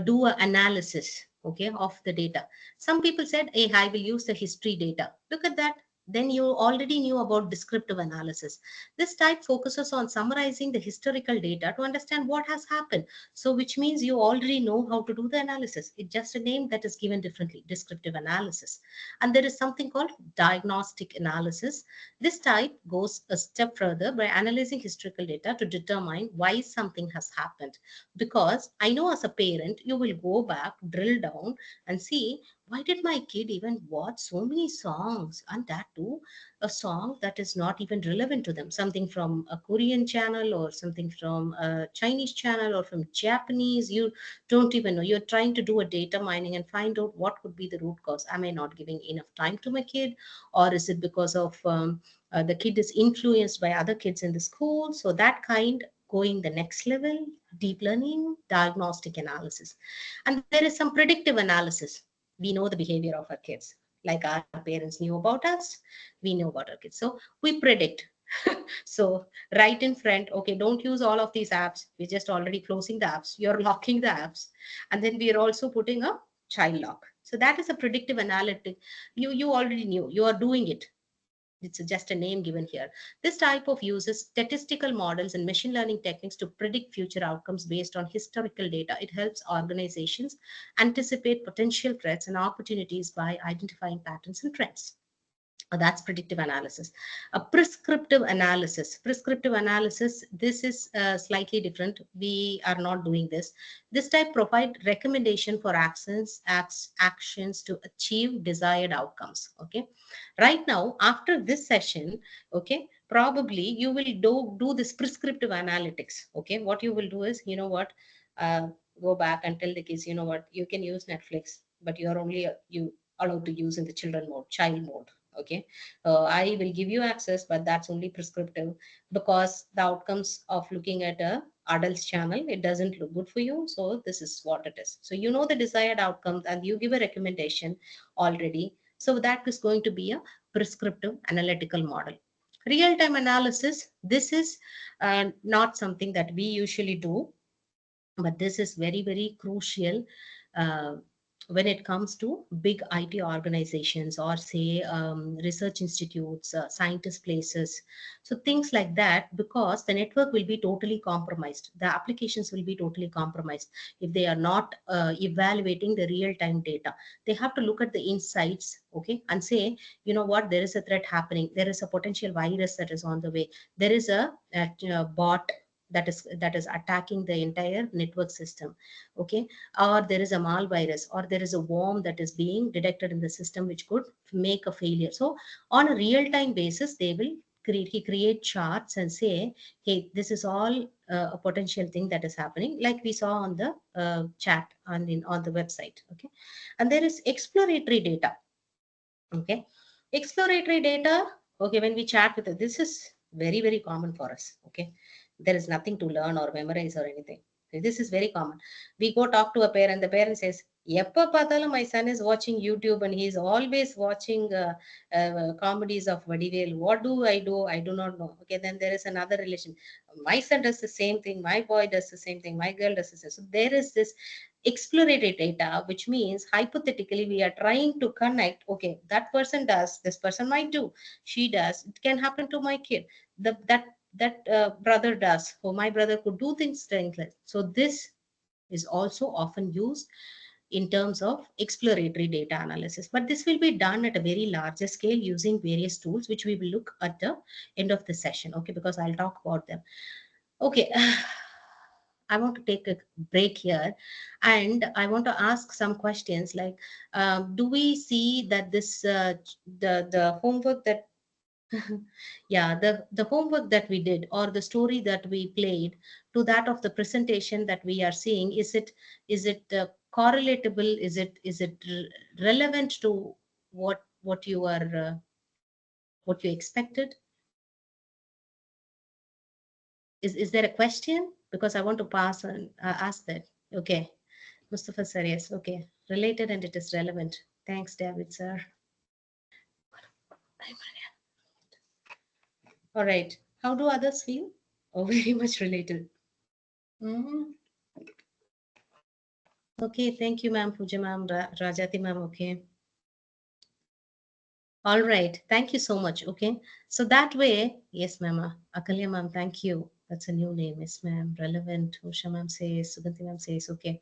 do an analysis, okay, of the data. Some people said, "Hey, I will use the history data." Look at that. Then you already knew about descriptive analysis. This type focuses on summarizing the historical data to understand what has happened. So which means you already know how to do the analysis. It's just a name that is given differently, descriptive analysis. And there is something called diagnostic analysis. This type goes a step further by analyzing historical data to determine why something has happened. Because I know as a parent, you will go back, drill down, and see, why did my kid even watch so many songs? And that too, a song that is not even relevant to them. Something from a Korean channel, or something from a Chinese channel, or from Japanese. You don't even know. You're trying to do a data mining and find out what could be the root cause. Am I not giving enough time to my kid? Or is it because of the kid is influenced by other kids in the school? So that kind, going the next level, deep learning, diagnostic analysis. And there is some predictive analysis. We know the behavior of our kids, like our parents knew about us, we know about our kids, so we predict. So right in front, okay, don't use all of these apps, we're just already closing the apps, you're locking the apps, and then we are also putting a child lock. So that is a predictive analytic. You already knew, you are doing it. It's just a name given here. This type of uses statistical models and machine learning techniques to predict future outcomes based on historical data. It helps organizations anticipate potential threats and opportunities by identifying patterns and trends. That's predictive analysis. A prescriptive analysis. Prescriptive analysis, this is slightly different. We are not doing this. This type provide recommendation for actions to achieve desired outcomes. Okay. Right now, after this session, okay, probably you will do this prescriptive analytics. Okay, what you will do is, you know what, go back and tell the kids, you know what, you can use Netflix, but you're only you allowed to use in the children mode, child mode. Okay, I will give you access, but that's only prescriptive, because the outcomes of looking at a adults channel, it doesn't look good for you. So this is what it is. So you know the desired outcomes and you give a recommendation already. So that is going to be a prescriptive analytical model. Real-time analysis, this is not something that we usually do, but this is very, very crucial uh, when it comes to big IT organizations, or say research institutes, scientist places. So things like that, because the network will be totally compromised. The applications will be totally compromised if they are not evaluating the real-time data. They have to look at the insights, okay, and say, you know what, there is a threat happening. There is a potential virus that is on the way. There is a bot that is attacking the entire network system. Okay, or there is a malvirus, or there is a worm that is being detected in the system which could make a failure. So on a real time basis, they will create charts and say, hey, this is all a potential thing that is happening, like we saw on the chat on the website. Okay, and there is exploratory data. Okay, exploratory data. Okay, when we chat with it, this is very, very common for us. Okay, there is nothing to learn or memorize or anything. This is very common. We go talk to a parent, the parent says, எப்ப பார்த்தாலும் my son is watching YouTube and he is always watching comedies of Vadivel. What do? I do not know. Okay, then there is another relation. My son does the same thing. My boy does the same thing. My girl does the same. So there is this exploratory data, which means hypothetically we are trying to connect. Okay, that person does, this person might do, she does, it can happen to my kid. That brother does, or my brother could do things like that. So this is also often used in terms of exploratory data analysis, but this will be done at a very larger scale using various tools, which we will look at the end of the session. Okay, because I'll talk about them. Okay. I want to take a break here, and I want to ask some questions like, do we see that this the homework that yeah, the homework that we did, or the story that we played, to that of the presentation that we are seeing, is it correlatable? Is it relevant to what you are what you expected? Is there a question? Because I want to pass and ask that. Okay. Mustafa sir, yes, okay. Related and it is relevant. Thanks, David sir. All right. How do others feel? Oh, very much related. Mhm. Okay, thank you, ma'am, Puja ma'am, Rajati ma'am, okay. All right, thank you so much, okay. So that way, yes, ma'am, Akalya ma'am, thank you. That's a new name, yes, ma'am, relevant. Usha ma'am says, Suganti ma'am says, okay.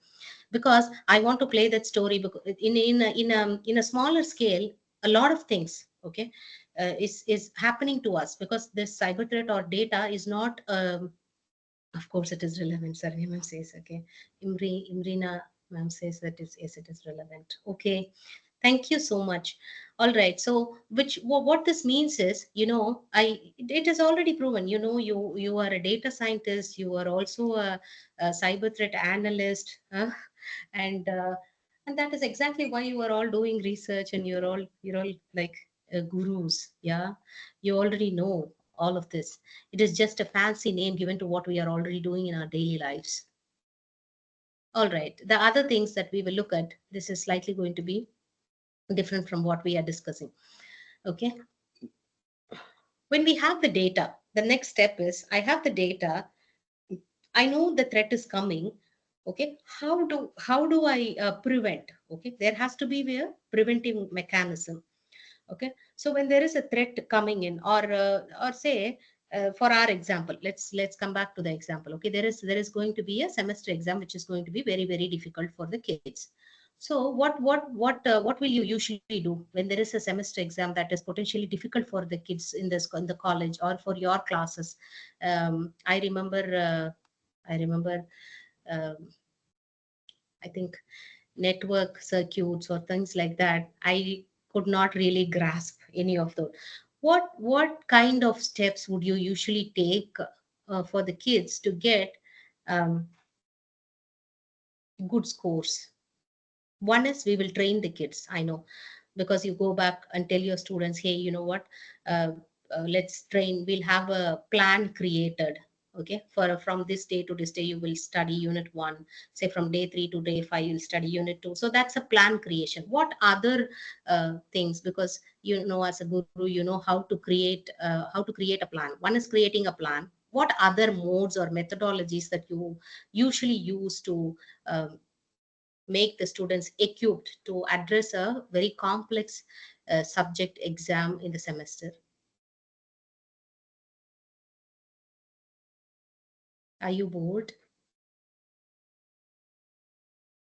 Because I want to play that story because in a smaller scale, a lot of things, okay, is happening to us, because this cyber threat or data is not of course it is relevant. Sarvi ma'am says, okay. Imrina ma'am says that is, yes, it is relevant. Okay, thank you so much. All right, so what this means is, it is already proven, you are a data scientist, you are also a cyber threat analyst, and uh, and that is exactly why you are all doing research, and you're all like gurus. Yeah, you already know all of this. It is just a fancy name given to what we are already doing in our daily lives. All right, the other things that we will look at, this is slightly going to be different from what we are discussing. Okay, when we have the data, the next step is, I have the data, I know the threat is coming. Okay, how do I prevent? Okay, there has to be a preventive mechanism. Okay, so when there is a threat coming in, or say, for our example, let's come back to the example. Okay, there is going to be a semester exam which is going to be very, very difficult for the kids. So what will you usually do when there is a semester exam that is potentially difficult for the kids in the college or for your classes? I remember um, I think network circuits or things like that. I could not really grasp any of those. what kind of steps would you usually take for the kids to get um, good scores? One is we will train the kids. I know, because you go back and tell your students, hey, you know what, let's train. We'll have a plan created. Okay, for from this day to this day, you will study unit 1. Say from day 3 to day 5, you'll study unit 2. So that's a plan creation. What other things? Because you know, as a guru, you know how to create a plan. One is creating a plan. What other modes or methodologies that you usually use to make the students equipped to address a very complex subject exam in the semester? Are you bored?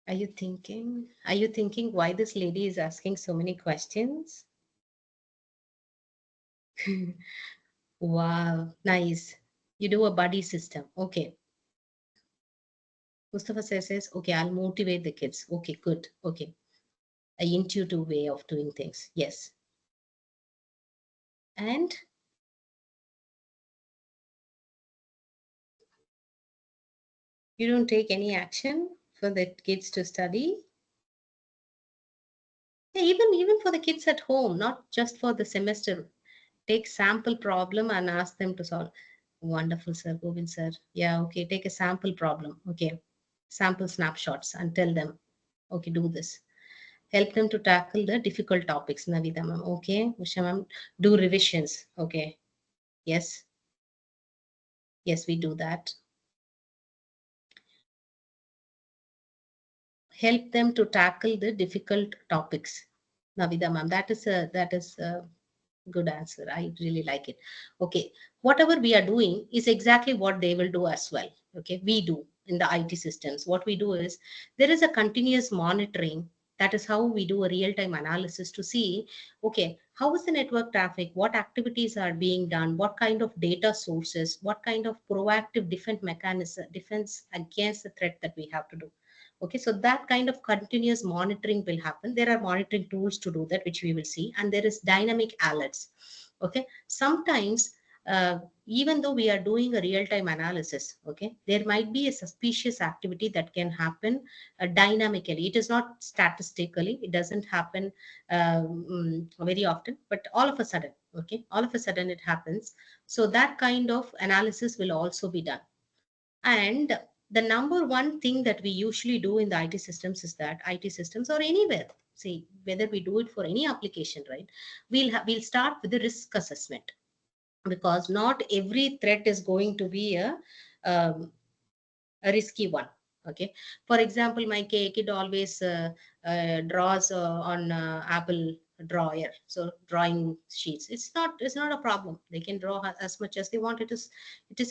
Are you thinking? Are you thinking why this lady is asking so many questions? Wow, nice. You do a buddy system. Okay. Mustafa says, okay, I'll motivate the kids. Okay, good. Okay. A intuitive way of doing things. Yes. And you don't take any action for the kids to study? Yeah, even for the kids at home, not just for the semester. Take sample problem and ask them to solve. Wonderful, sir. Govind sir. Yeah, okay. Take a sample problem. Okay. Sample snapshots and tell them, okay, do this. Help them to tackle the difficult topics. Navita ma'am. Okay. Usha ma'am, do revisions. Okay. Yes. Yes, we do that. Help them to tackle the difficult topics. Navida ma'am, that is a good answer. I really like it. Okay. Whatever we are doing is exactly what they will do as well. Okay. We do in the IT systems. What we do is there is a continuous monitoring. That is how we do a real-time analysis to see, okay, how is the network traffic? What activities are being done? What kind of data sources? What kind of proactive defense mechanism, defense against the threat that we have to do? Okay, so that kind of continuous monitoring will happen. There are monitoring tools to do that, which we will see, and there is dynamic alerts. Okay, sometimes even though we are doing a real-time analysis, okay, there might be a suspicious activity that can happen dynamically. It is not statistically, it doesn't happen very often, but all of a sudden, okay, all of a sudden it happens. So that kind of analysis will also be done. And the number one thing that we usually do in the IT systems is that IT systems or anywhere, see, whether we do it for any application, right? We'll start with the risk assessment, because not every threat is going to be um, a risky one. Okay. For example, my kid always draws on Apple drawer, so drawing sheets. It's not a problem. They can draw as much as they want. It is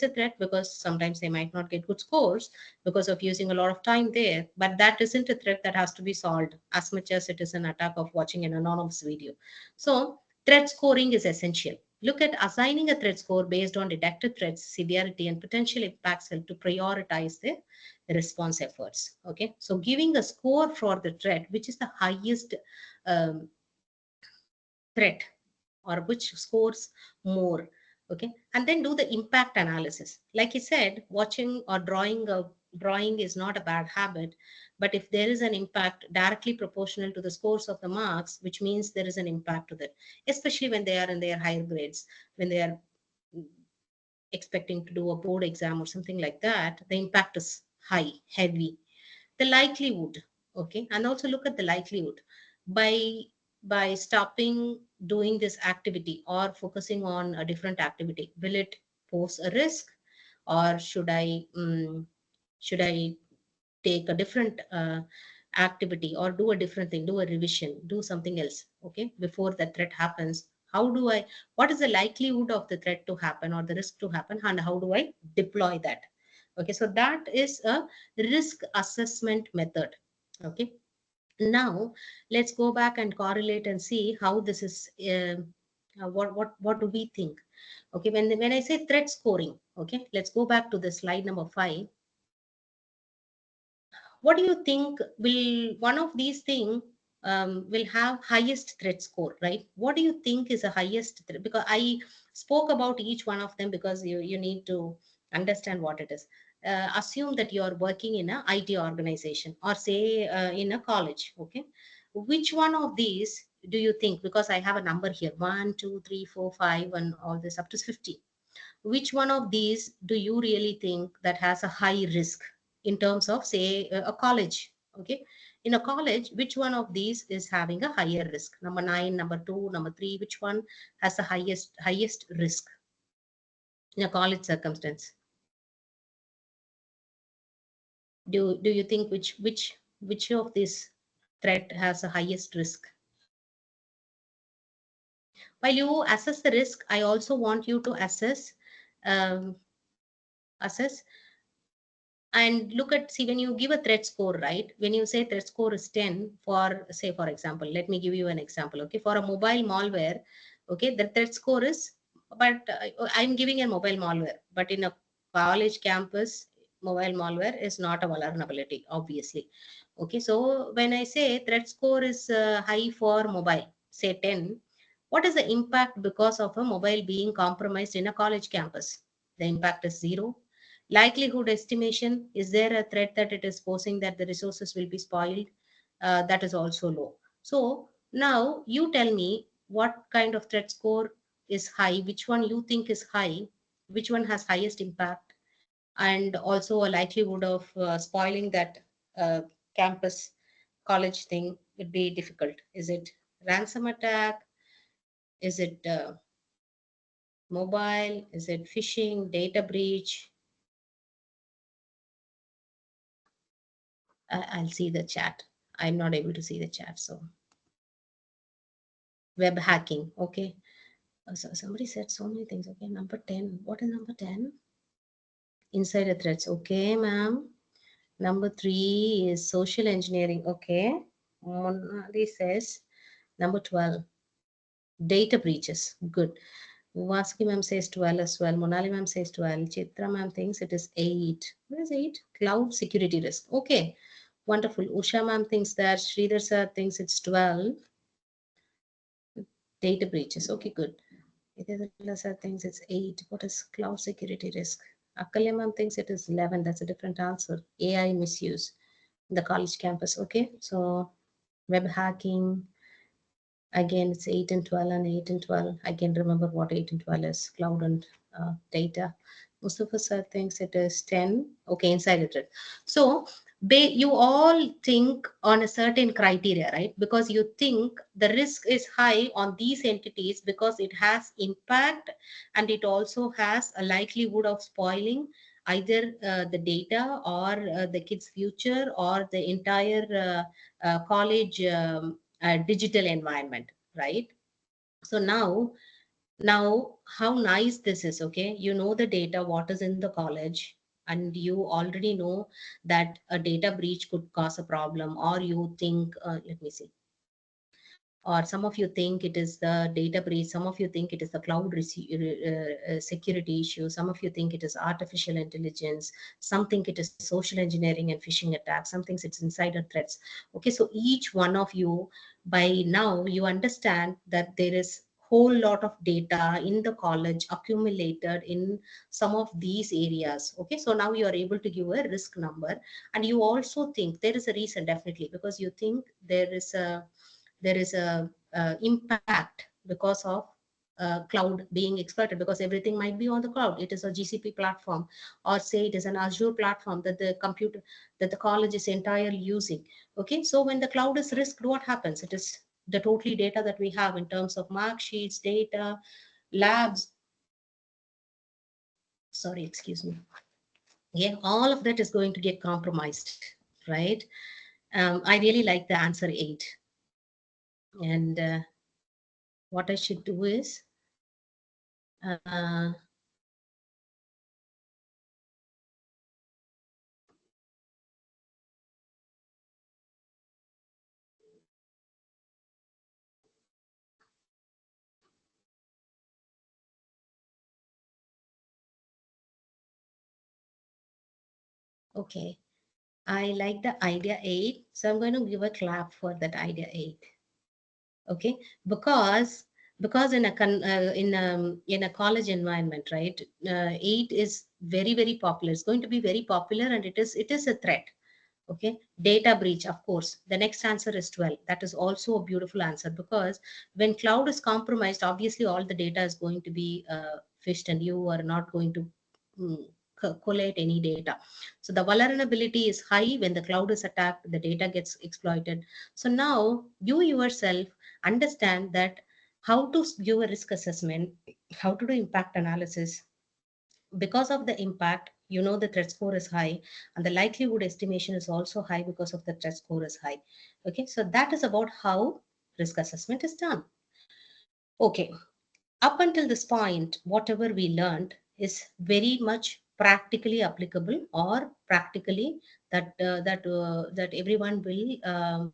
a threat, because sometimes they might not get good scores because of using a lot of time there. But that isn't a threat that has to be solved as much as it is an attack of watching an anonymous video. So threat scoring is essential. Look at assigning a threat score based on detected threats, severity, and potential impacts help to prioritize the response efforts. Okay, so giving a score for the threat, which is the highest um, threat, or which scores more. Okay, and then do the impact analysis. Like I said, watching or drawing is not a bad habit, but if there is an impact directly proportional to the scores of the marks, which means there is an impact to that, especially when they are in their higher grades, when they are expecting to do a board exam or something like that, the impact is high, heavy. The likelihood, okay, and also look at the likelihood by stopping doing this activity or focusing on a different activity. Will it pose a risk, or should I take a different activity, or do a different thing, do a revision, do something else, okay, before that threat happens? What is the likelihood of the threat to happen or the risk to happen, and how do I deploy that? Okay, so that is a risk assessment method. Okay, now let's go back and correlate and see how this is what do we think? Okay, when I say threat scoring, okay, let's go back to the slide number 5. What do you think will one of these things will have highest threat score, right? What do you think is the highest threat? Because I spoke about each one of them because you need to understand what it is. Assume that you are working in a IT organization or say in a college, okay? Which one of these do you think? Because I have a number here, 1, 2, 3, 4, 5, and all this up to 50. Which one of these do you really think that has a high risk in terms of say a college? Okay, in a college, which one of these is having a higher risk? Number 9, number 2, number 3, which one has the highest risk in a college circumstance? Do you think which of this threat has the highest risk? While you assess the risk, I also want you to um, assess and look at, see, when you give a threat score, right? When you say threat score is 10 for, say, for example, let me give you an example. Okay, for a mobile malware, okay, the threat score is, but I'm giving a mobile malware, but in a college campus, mobile malware is not a vulnerability, obviously. Okay, so when I say threat score is high for mobile, say 10, what is the impact because of a mobile being compromised in a college campus? The impact is 0. Likelihood estimation, is there a threat that it is posing that the resources will be spoiled? That is also low. So now you tell me what kind of threat score is high, which one you think is high, which one has highest impact, and also a likelihood of spoiling that campus college thing would be difficult. Is it ransom attack? Is it mobile? Is it phishing, data breach? I'll see the chat. I'm not able to see the chat. So web hacking. Okay. So somebody said so many things. Okay. Number 10. What is number 10? Insider threats. Okay, ma'am. Number 3 is social engineering. Okay. Monali says number 12. Data breaches. Good. Vaski ma'am says 12 as well. Monali ma'am says 12. Chitra ma'am thinks it is 8. What is 8? Cloud security risk. Okay. Wonderful. Usha ma'am thinks that. Sridhar sir thinks it's 12. Data breaches. Okay, good. Lesser thinks it's 8. What is cloud security risk? Akalimam thinks it is 11. That's a different answer. AI misuse in the college campus. Okay, so web hacking. Again, it's 8 and 12 and 8 and 12. I can remember what 8 and 12 is. Cloud and data. Mustafa sir thinks it is 10. Okay, inside it. So you all think on a certain criteria, right? Because you think the risk is high on these entities because it has impact and it also has a likelihood of spoiling either the data or the kids' future or the entire college digital environment, right? So now how nice this is. Okay, you know the data, what is in the college, and you already know that a data breach could cause a problem, or you think let me see, or some of you think it is the data breach, some of you think it is the cloud security issue, some of you think it is artificial intelligence, some think it is social engineering and phishing attacks, some thinks it's insider threats. Okay, so each one of you, by now you understand that there is whole lot of data in the college accumulated in some of these areas. Okay, so now you are able to give a risk number, and you also think there is a reason, definitely, because you think there is a impact because of cloud being exploited, because everything might be on the cloud. It is a GCP platform, or say it is an Azure platform that the college is entirely using. Okay, so when the cloud is risked, what happens? It is the totally data that we have in terms of mark sheets, data, labs. Sorry, excuse me. Yeah, all of that is going to get compromised, right? I really like the answer 8. And what I should do is uh, okay. I like the idea 8. So I'm going to give a clap for that idea 8. Okay, because in a college environment, right, 8 is very popular. It's going to be very popular, and it is a threat. Okay, data breach, of course. The next answer is 12. That is also a beautiful answer, because when cloud is compromised, obviously all the data is going to be phished, and you are not going to mm, collate any data. So the vulnerability is high. When the cloud is attacked, the data gets exploited. So now you yourself understand that how to do a risk assessment, how to do impact analysis. Because of the impact, you know the threat score is high, and the likelihood estimation is also high because of the threat score is high. Okay, so that is about how risk assessment is done. Okay, up until this point, whatever we learned is very much practically applicable, or practically that everyone will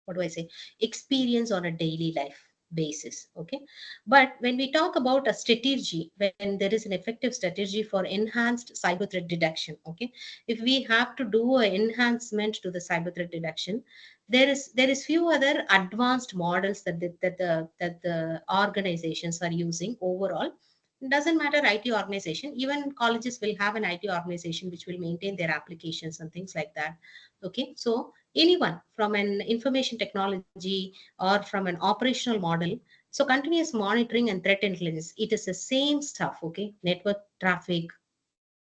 what do I say, experience on a daily life basis. Okay, but when we talk about a strategy, when there is an effective strategy for enhanced cyber threat detection, okay, if we have to do an enhancement to the cyber threat detection, there is few other advanced models that the organizations are using overall. It doesn't matter IT organization, even colleges will have an IT organization which will maintain their applications and things like that. Okay, so anyone from an information technology or from an operational model, so continuous monitoring and threat intelligence, it is the same stuff. Okay, network traffic,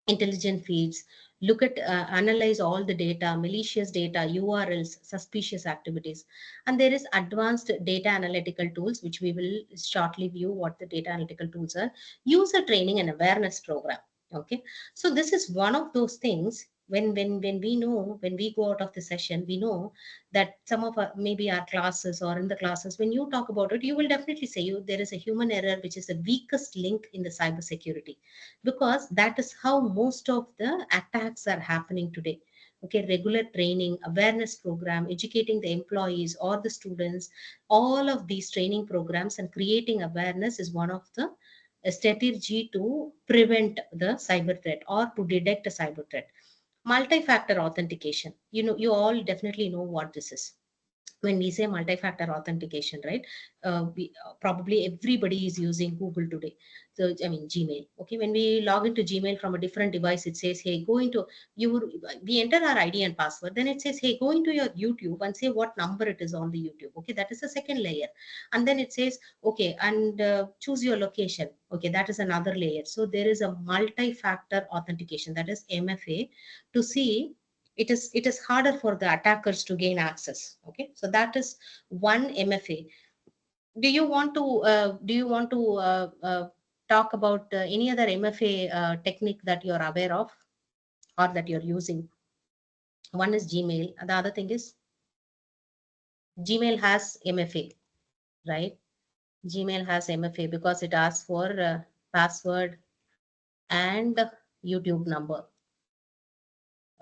intelligent feeds, look at analyze all the data, malicious data, URLs, suspicious activities. And there is advanced data analytical tools, which we will shortly view what the data analytical tools are. User training and awareness program. Okay, so this is one of those things. When we know, when we go out of the session, we know that some of our, maybe our classes or in the classes, when you talk about it, you will definitely say there is a human error, which is the weakest link in the cyber security, because that is how most of the attacks are happening today. Okay, regular training, awareness program, educating the employees or the students, all of these training programs and creating awareness is one of the strategy to prevent the cyber threat or to detect a cyber threat. Multi-factor authentication, you all definitely know what this is. When we say multi-factor authentication, right, probably everybody is using Google today. So I mean Gmail. Okay, when we log into Gmail from a different device, it says, hey, go into we enter our ID and password, then it says, hey, go into your YouTube and say what number it is on the YouTube. Okay, that is the second layer. And then it says, okay, and choose your location. Okay, that is another layer. So there is a multi-factor authentication, that is MFA, to see it is harder for the attackers to gain access. Okay, so that is one MFA. Do you want to talk about any other MFA technique that you're aware of or that you're using? One is Gmail, and the other thing is Gmail has MFA, right? Gmail has MFA because it asks for password and YouTube number.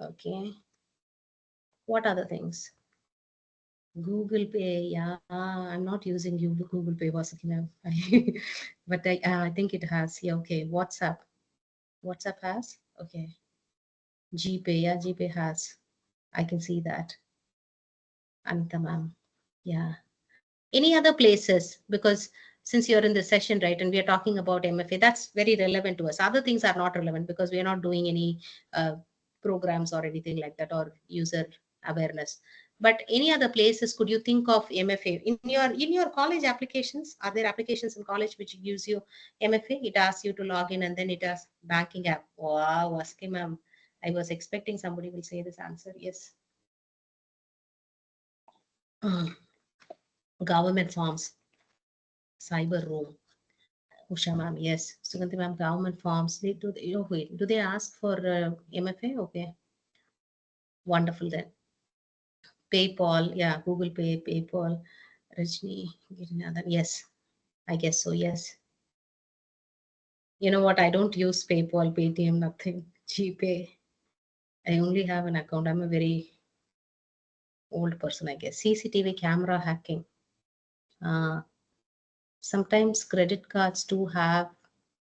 Okay, what other things? Google Pay, yeah, I'm not using Google Pay, Vasaki ma'am. But I think it has. Yeah, okay. WhatsApp has. Okay. GPay, yeah, GPay has. I can see that. Anita ma'am, yeah. Any other places? Because since you're in the session, right, and we are talking about MFA, that's very relevant to us. Other things are not relevant because we are not doing any programs or anything like that, or user awareness. But any other places could you think of MFA in your college applications? Are there applications in college which gives you MFA? It asks you to log in and then it has banking app. Wow, Aski ma'am, I was expecting somebody will say this answer. Yes. Government forms, cyber room. Usha ma'am, yes. Suganti ma'am, government forms. Wait, do they ask for MFA? Okay, wonderful then. PayPal, yeah, Google Pay, PayPal, Rajni, Girinadhan, yes, I guess so, yes. You know what? I don't use PayPal, Paytm, nothing. GPay. I only have an account. I'm a very old person, I guess. CCTV camera hacking. Sometimes credit cards do have.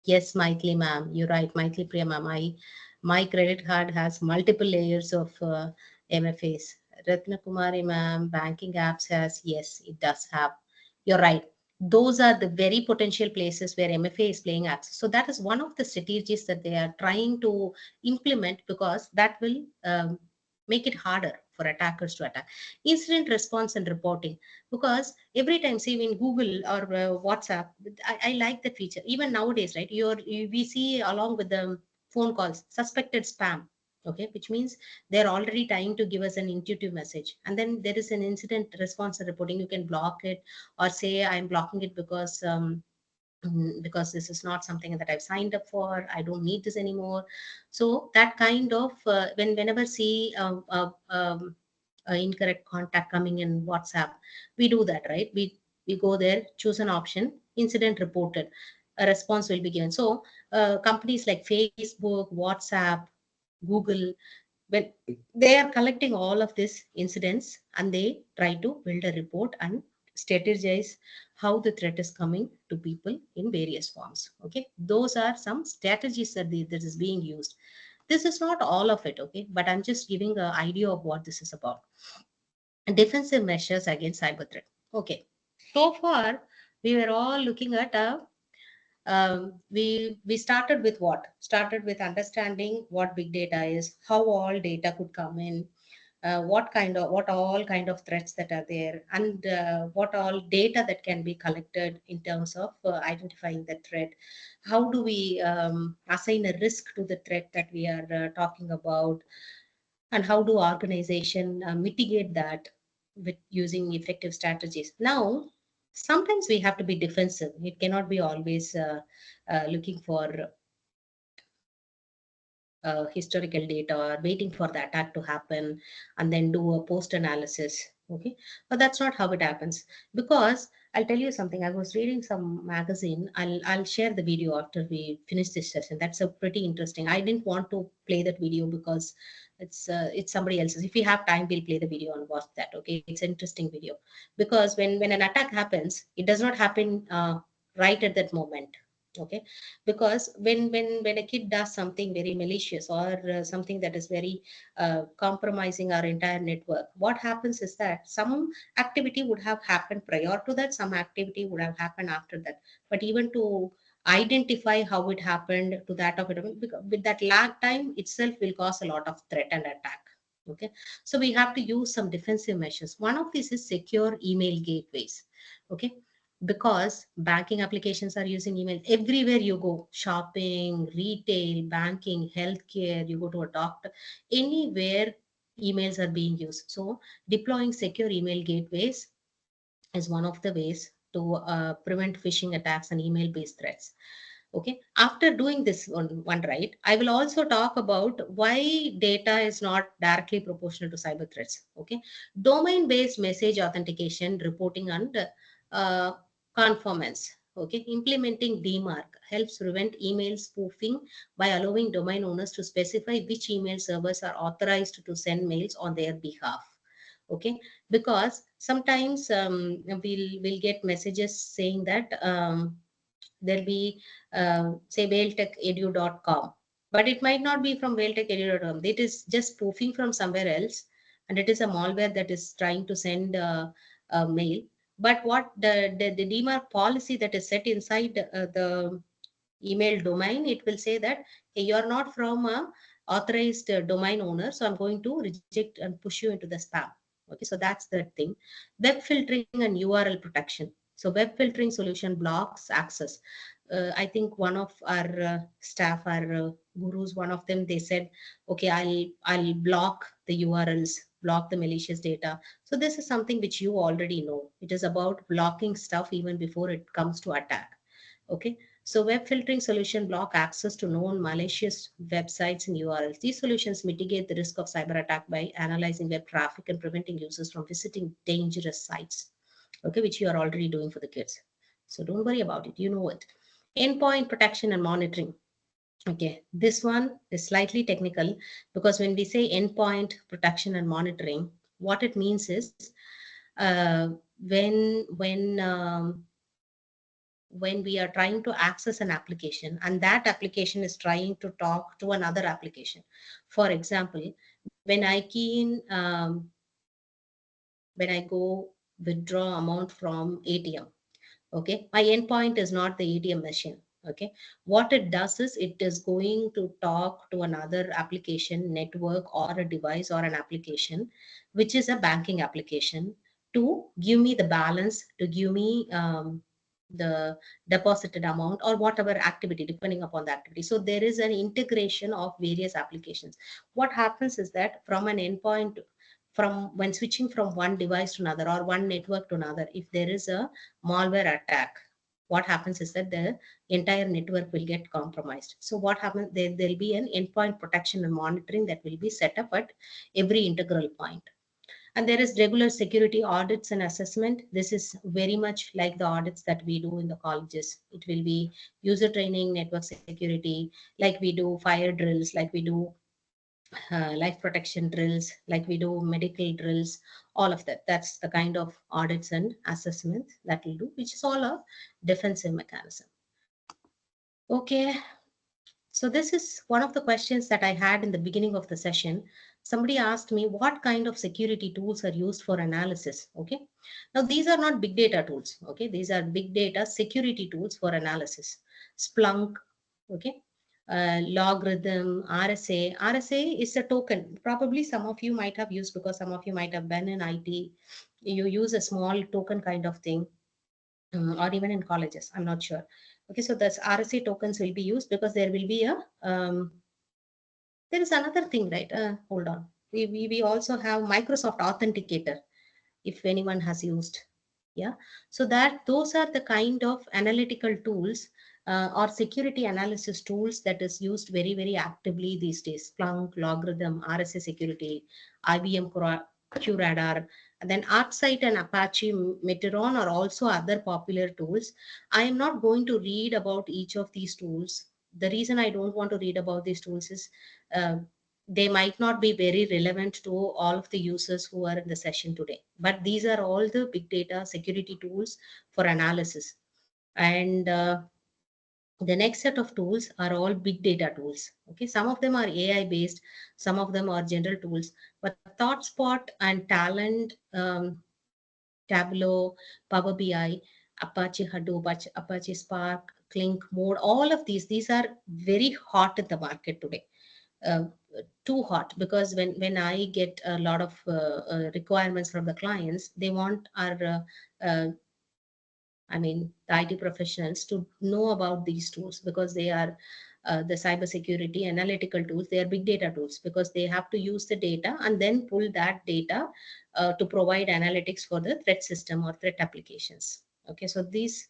Yes, Maithili ma'am, you're right. Maithili Priya ma'am, My credit card has multiple layers of MFAs. Ratna Kumari ma'am, banking apps has, yes, it does have. You're right. Those are the very potential places where MFA is playing access. So that is one of the strategies that they are trying to implement, because that will make it harder for attackers to attack. Incident response and reporting, because every time, see, in Google or WhatsApp, I like that feature. Even nowadays, right? We see along with the phone calls, suspected spam. Okay, which means they're already trying to give us an intuitive message, and then there is an incident response and reporting. You can block it, or say I'm blocking it because this is not something that I've signed up for. I don't need this anymore. So that kind of whenever see incorrect contact coming in WhatsApp, we do that, right? We go there, choose an option, incident reported, a response will be given. So companies like Facebook, WhatsApp, Google, when they are collecting all of these incidents, and they try to build a report and strategize how the threat is coming to people in various forms. Okay, those are some strategies that is being used. This is not all of it, okay, but I'm just giving an idea of what this is about. Defensive measures against cyber threat. Okay, so far we were all looking at a we started with what? Started with understanding what big data is, how all data could come in, what all kind of threats that are there, and what all data that can be collected in terms of identifying the threat. How do we assign a risk to the threat that we are talking about, and how do organization mitigate that with using effective strategies. Now, sometimes we have to be defensive. It cannot be always looking for historical data or waiting for the attack to happen and then do a post analysis. Okay, but that's not how it happens. Because I'll tell you something. I was reading some magazine. I'll share the video after we finish this session. That's a pretty interesting. I didn't want to play that video because it's somebody else's. If we have time, we'll play the video and watch that. Okay, it's an interesting video, because when an attack happens, it does not happen right at that moment. Okay, because when a kid does something very malicious, or something that is very compromising our entire network, what happens is that some activity would have happened prior to that, some activity would have happened after that. But even to identify how it happened to that of it, with that lag time itself will cause a lot of threat and attack. Okay, so we have to use some defensive measures. One of these is secure email gateways. Okay, because banking applications are using email everywhere you go, shopping, retail, banking, healthcare, you go to a doctor, anywhere emails are being used. So deploying secure email gateways is one of the ways to prevent phishing attacks and email based threats. Okay, after doing this one, right, I will also talk about why data is not directly proportional to cyber threats. Okay, domain based message authentication, reporting, and uh, conformance. Okay, implementing DMARC helps prevent email spoofing by allowing domain owners to specify which email servers are authorized to send mails on their behalf. Okay, because sometimes we'll get messages saying that there'll be say vailtechedu.com, but it might not be from vailtechedu.com. It is just spoofing from somewhere else, and it is a malware that is trying to send a mail. But what the DMARC policy that is set inside the email domain, it will say that, hey, you're not from a authorized domain owner, so I'm going to reject and push you into the spam. Okay, so that's the thing. Web filtering and URL protection. So web filtering solution blocks access. I think one of our staff, our gurus, one of them, they said, okay, I'll block the URLs, block the malicious data. So this is something which you already know. It is about blocking stuff even before it comes to attack. Okay, so web filtering solution block access to known malicious websites and URLs. These solutions mitigate the risk of cyber attack by analyzing web traffic and preventing users from visiting dangerous sites. Okay, which you are already doing for the kids. So don't worry about it. You know it. Endpoint protection and monitoring. Okay, this one is slightly technical, because when we say endpoint protection and monitoring, what it means is uh, when when we are trying to access an application and that application is trying to talk to another application. For example, when I key in, when I go withdraw amount from ATM, okay, my endpoint is not the ATM machine. Okay, what it does is it is going to talk to another application, network, or a device or an application, which is a banking application, to give me the balance, to give me the deposited amount or whatever activity, depending upon the activity. So there is an integration of various applications. What happens is that from an endpoint, from when switching from one device to another or one network to another, if there is a malware attack, what happens is that the entire network will get compromised. So what happens, there'll be an endpoint protection and monitoring that will be set up at every integral point. And there is regular security audits and assessment. This is very much like the audits that we do in the colleges. It will be user training, network security, like we do fire drills, like we do life protection drills, like we do medical drills, all of that. That's the kind of audits and assessments that we do, which is all a defensive mechanism. Okay, so this is one of the questions that I had in the beginning of the session. Somebody asked me what kind of security tools are used for analysis. Okay, now these are not big data tools. Okay, these are big data security tools for analysis. Splunk, okay, Logarithm, RSA. RSA is a token. Probably some of you might have used, because some of you might have been in IT. You use a small token kind of thing, or even in colleges. I'm not sure. Okay, so that's RSA tokens will be used because there will be a, there is another thing, right? Hold on. We also have Microsoft Authenticator, if anyone has used. Yeah, so that those are the kind of analytical tools or security analysis tools that is used very, very actively these days. Splunk, Logarithm, RSA Security, IBM QRadar, and then ArcSight and Apache Meteron are also other popular tools. I am not going to read about each of these tools. The reason I don't want to read about these tools is they might not be very relevant to all of the users who are in the session today. But these are all the big data security tools for analysis. And the next set of tools are all big data tools. Okay, some of them are AI based, some of them are general tools. But ThoughtSpot and Talent, Tableau, Power BI, Apache Hadoop, Apache Spark, Clink Mode, all of these are very hot in the market today. Uh, Too hot, because when I get a lot of requirements from the clients, they want our I mean the IT professionals to know about these tools, because they are the cybersecurity analytical tools. They are big data tools because they have to use the data and then pull that data to provide analytics for the threat system or threat applications. Okay, so these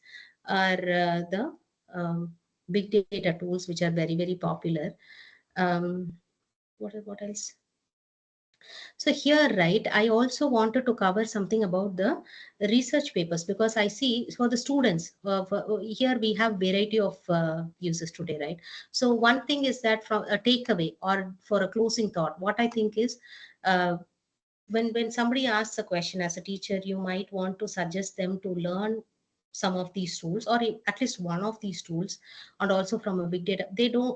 are the big data tools which are very, very popular. What else? So here, right, I also wanted to cover something about the research papers, because I see for the students, here we have variety of users today, right? So one thing is that from a takeaway or for a closing thought, what I think is, when somebody asks a question as a teacher, you might want to suggest them to learn some of these tools, or at least one of these tools, and also from a big data. They know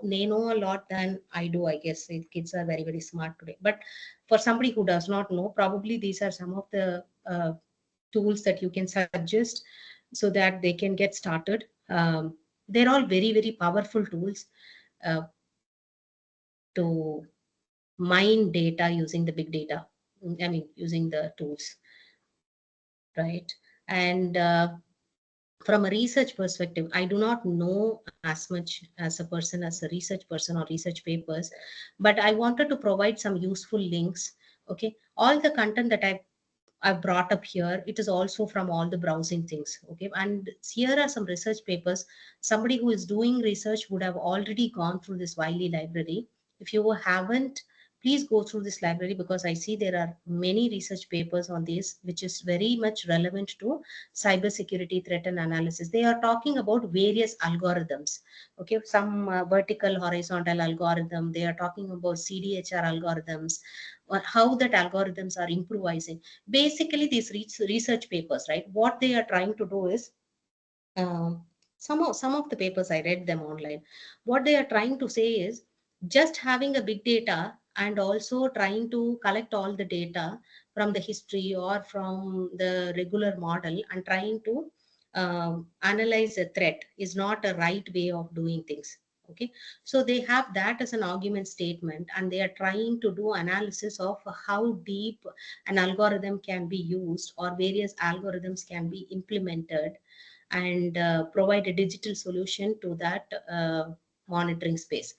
a lot than I do, I guess. Kids are very, very smart today. But for somebody who does not know, probably these are some of the tools that you can suggest so that they can get started. They're all very, very powerful tools uh, to mine data using the big data. I mean, using the tools, right? And from a research perspective, I do not know as much as a person, as a research person or research papers, but I wanted to provide some useful links. Okay, all the content that I've brought up here, it is also from all the browsing things. Okay, and here are some research papers. Somebody who is doing research would have already gone through this Wiley library. If you haven't, please go through this library, because I see there are many research papers on this, which is very much relevant to cybersecurity threat and analysis. They are talking about various algorithms. Okay, some vertical, horizontal algorithm. They are talking about CDHR algorithms, or how that algorithms are improvising. Basically, these research papers, right? What they are trying to do is Some of the papers I read them online. What they are trying to say is just having a big data and also trying to collect all the data from the history or from the regular model and trying to analyze a threat is not a right way of doing things. Okay, so they have that as an argument statement, and they are trying to do analysis of how deep an algorithm can be used or various algorithms can be implemented and provide a digital solution to that monitoring space.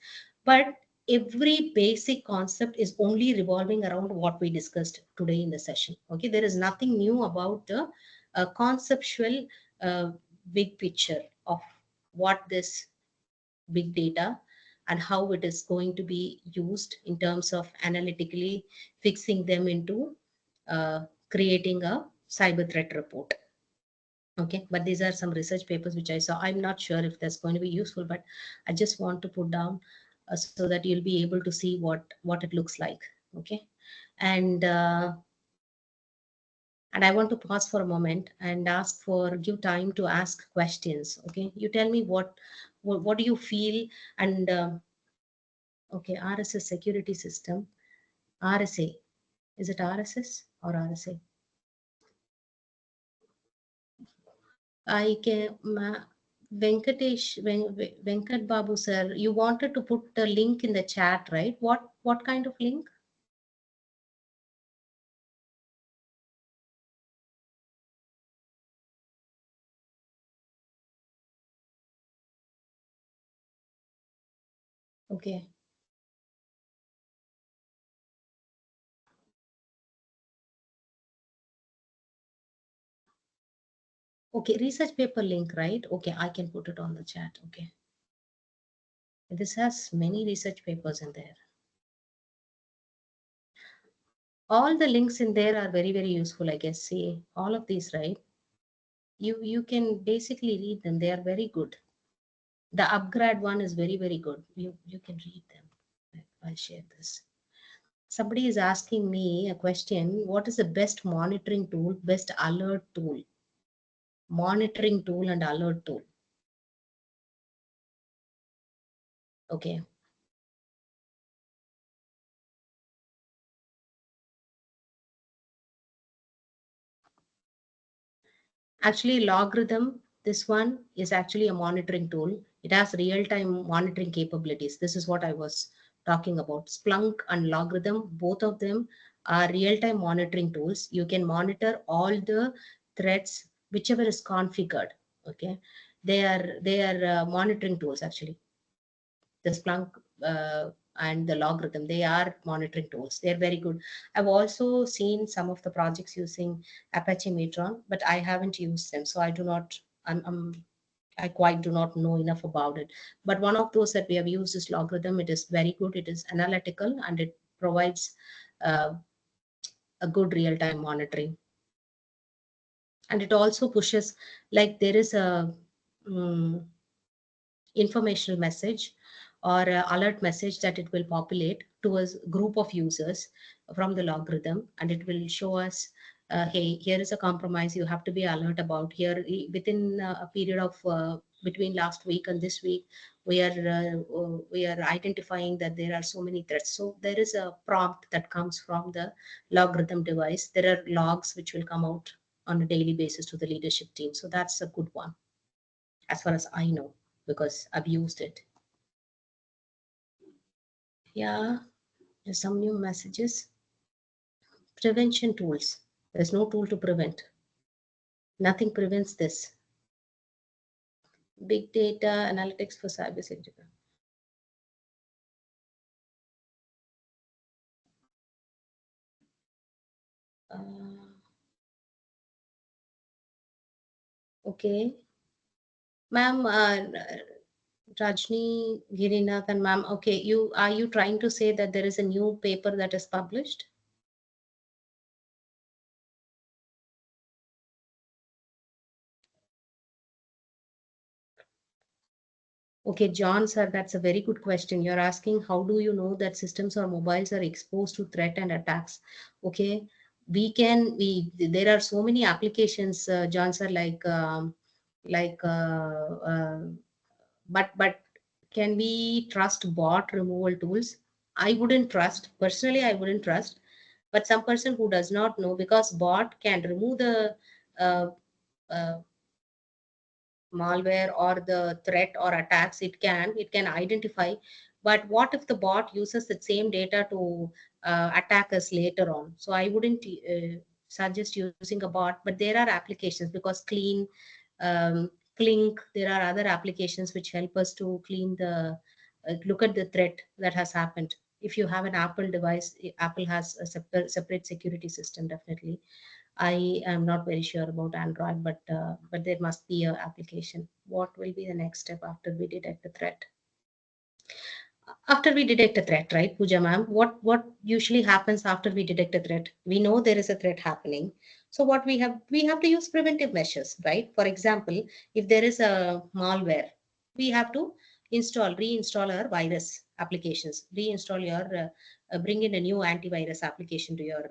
But every basic concept is only revolving around what we discussed today in the session. Okay, there is nothing new about the conceptual uh, big picture of what this big data and how it is going to be used in terms of analytically fixing them into creating a cyber threat report. Okay, but these are some research papers which I saw. I'm not sure if that's going to be useful, but I just want to put down so that you'll be able to see what it looks like. Okay, and I want to pause for a moment and give time to ask questions. Okay, you tell me what do you feel, and okay, RSS security system, RSA, is it RSS or RSA? I can, Venkatesh, Venkat Babu sir, you wanted to put the link in the chat, right? What kind of link? Okay. Okay, research paper link, right? Okay, I can put it on the chat. Okay. This has many research papers in there. All the links in there are very, very useful, I guess. See, all of these, right? You can basically read them. They are very good. The upgrade one is very, very good. You can read them. I'll share this. Somebody is asking me a question. What is the best monitoring tool, best alert tool? Monitoring tool and alert tool. Okay. Actually, LogRhythm, this one is actually a monitoring tool. It has real-time monitoring capabilities. This is what I was talking about. Splunk and LogRhythm, both of them are real-time monitoring tools. You can monitor all the threats, whichever is configured. Okay, they are monitoring tools actually. The Splunk and the LogRhythm, they are monitoring tools. They're very good. I've also seen some of the projects using Apache Metron, but I haven't used them, so I do not. I quite do not know enough about it. But one of those that we have used is LogRhythm. It is very good. It is analytical and it provides uh, a good real-time monitoring. And it also pushes, like there is a informational message or alert message that it will populate to a group of users from the LogRhythm, and it will show us, hey, here is a compromise you have to be alert about. Here within a period of between last week and this week, we are identifying that there are so many threats. So there is a prompt that comes from the LogRhythm device. There are logs which will come out on a daily basis to the leadership team. So that's a good one as far as I know, because I've used it. Yeah, there's some new messages. Prevention tools. There's no tool to prevent. Nothing prevents this. Big data analytics for cybersecurity. Okay. Ma'am, Rajni Girinathan, ma'am, okay, are you trying to say that there is a new paper that is published? Okay, John, sir, that's a very good question. You're asking, how do you know that systems or mobiles are exposed to threat and attacks? Okay, there are so many applications, John, sir, like like but can we trust bot removal tools? I wouldn't trust. Personally, I wouldn't trust. But some person who does not know, because bot can remove the uh, uh, malware or the threat or attacks, it can identify. But what if the bot uses the same data to attack us later on? So I wouldn't suggest using a bot, but there are applications, because clean, Clink, there are other applications which help us to clean the look at the threat that has happened. If you have an Apple device, Apple has a separate security system, definitely. I am not very sure about Android, but there must be a application. What will be the next step after we detect the threat? After we detect a threat, right, Pooja ma'am? What usually happens after we detect a threat? We know there is a threat happening. So what we have to use preventive measures, right? For example, if there is a malware, we have to reinstall our virus applications, bring in a new antivirus application to your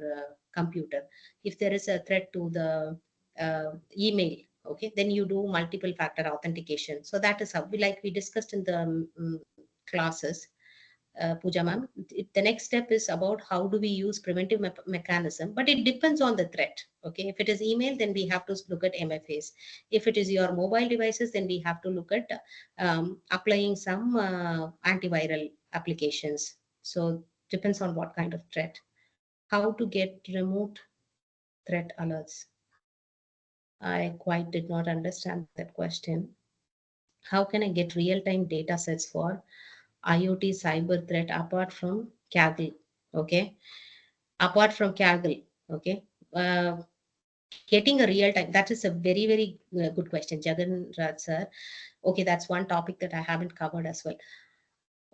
computer. If there is a threat to the email, okay, then you do multiple factor authentication. So that is how we discussed in the classes, Pooja ma'am. The next step is about how do we use preventive mechanism, but it depends on the threat. Okay, if it is email, then we have to look at MFAs. If it is your mobile devices, then we have to look at applying some antiviral applications. So depends on what kind of threat. How to get remote threat alerts? I quite did not understand that question. How can I get real-time data sets for IoT cyber threat apart from Kaggle? Okay, apart from Kaggle, okay. Getting a real time, that is a very good question, Jagan Raj sir. Okay, that's one topic that I haven't covered as well.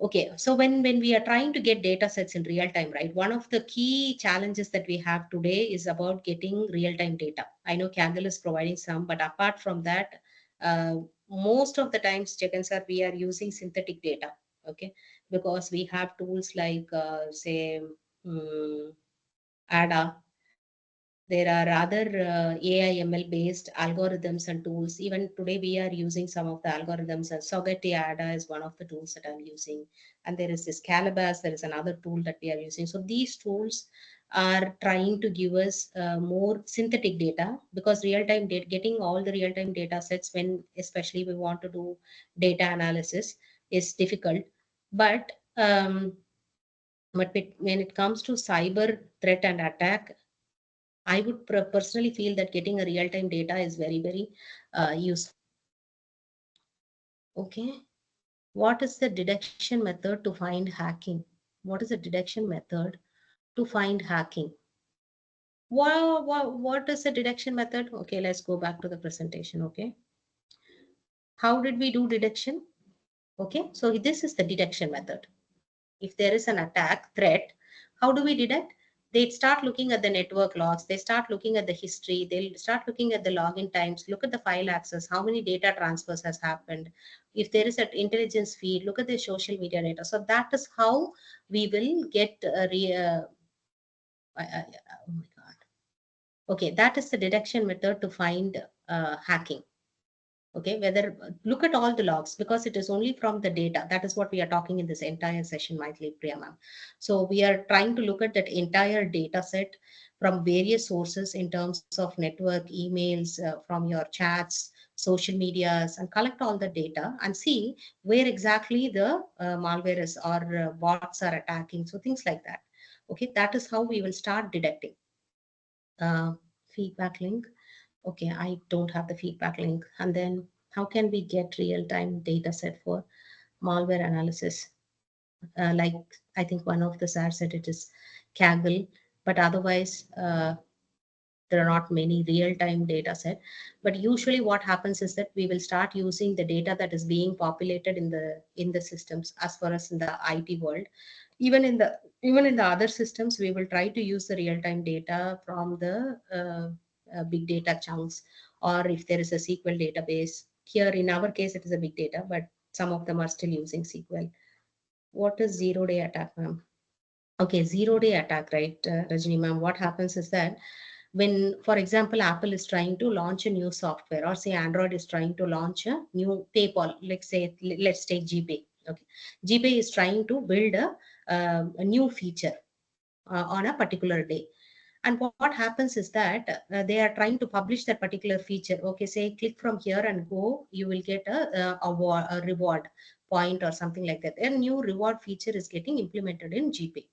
Okay, so when we are trying to get data sets in real time, right, one of the key challenges that we have today is about getting real time data. I know Kaggle is providing some, but apart from that, uh, most of the times, Jagan sir, we are using synthetic data. Okay, because we have tools like say ADA. There are other AI ML based algorithms and tools. Even today, we are using some of the algorithms. And Sogeti ADA is one of the tools that I'm using. And there is this Calabas, there is another tool that we are using. So these tools are trying to give us more synthetic data, because real time data, getting all the real time data sets, when especially we want to do data analysis, is difficult. But when it comes to cyber threat and attack, I would personally feel that getting a real-time data is very useful. Okay. What is the detection method to find hacking? What is the detection method to find hacking? What is the detection method? Okay, let's go back to the presentation. Okay. How did we do detection? Okay, so this is the detection method. If there is an attack threat, how do we detect? They start looking at the network logs, they start looking at the history, they'll start looking at the login times, look at the file access, how many data transfers has happened. If there is an intelligence feed, look at the social media data. So that is how we will get oh my God. Okay, that is the detection method to find hacking. Okay, whether look at all the logs, because it is only from the data. That is what we are talking in this entire session, Maithili, Priya ma'am. So we are trying to look at that entire data set from various sources in terms of network, emails, from your chats, social medias, and collect all the data and see where exactly the malware is, or bots are attacking. So things like that. Okay, that is how we will start detecting. Feedback link. Okay, I don't have the feedback link. And then how can we get real-time data set for malware analysis? Like I think one of the SAR said it is Kaggle, but otherwise there are not many real-time data set. But usually what happens is that we will start using the data that is being populated in the systems, as far as in the IT world. Even in the other systems, we will try to use the real-time data from the big data chunks, or if there is a SQL database. Here in our case, it is a big data, but some of them are still using SQL. What is zero-day attack, ma'am? Okay, zero-day attack, right, Rajini ma'am? What happens is that When, for example, Apple is trying to launch a new software, or say Android is trying to launch a new PayPal, let's take GPay. Okay, GPay is trying to build a new feature on a particular day. And what happens is that they are trying to publish that particular feature. Okay, say click from here and go, you will get a reward point or something like that. A new reward feature is getting implemented in GPay.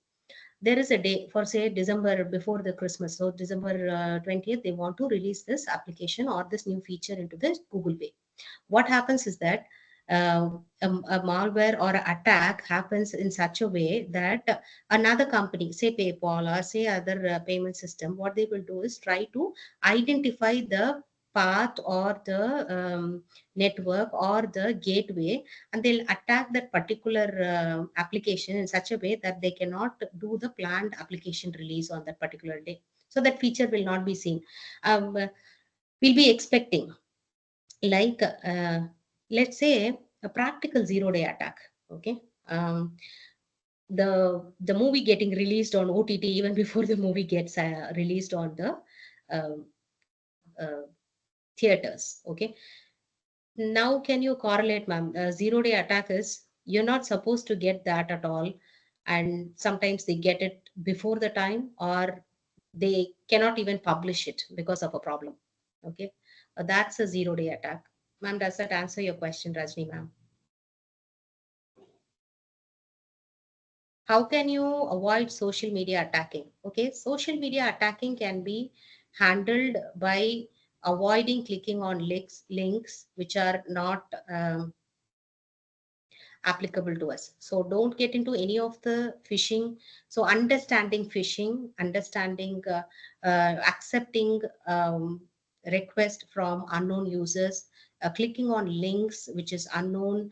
There is a day for say December before the Christmas. So December 20th, they want to release this application or this new feature into the Google Pay. What happens is that a malware or attack happens in such a way that another company, say PayPal or say other payment system, what they will do is try to identify the path or the network or the gateway, and they'll attack that particular application in such a way that they cannot do the planned application release on that particular day. So that feature will not be seen. We'll be expecting, like let's say a practical 0-day attack. Okay, the movie getting released on OTT even before the movie gets released on the um, theaters. Okay, now can you correlate, ma'am? 0-day attack is you're not supposed to get that at all, and sometimes they get it before the time, or they cannot even publish it because of a problem. Okay, that's a 0-day attack. Ma'am, does that answer your question, Rajni, ma'am? How can you avoid social media attacking? Okay, social media attacking can be handled by avoiding clicking on links which are not applicable to us. So don't get into any of the phishing. So understanding phishing, understanding accepting request from unknown users, clicking on links which is unknown.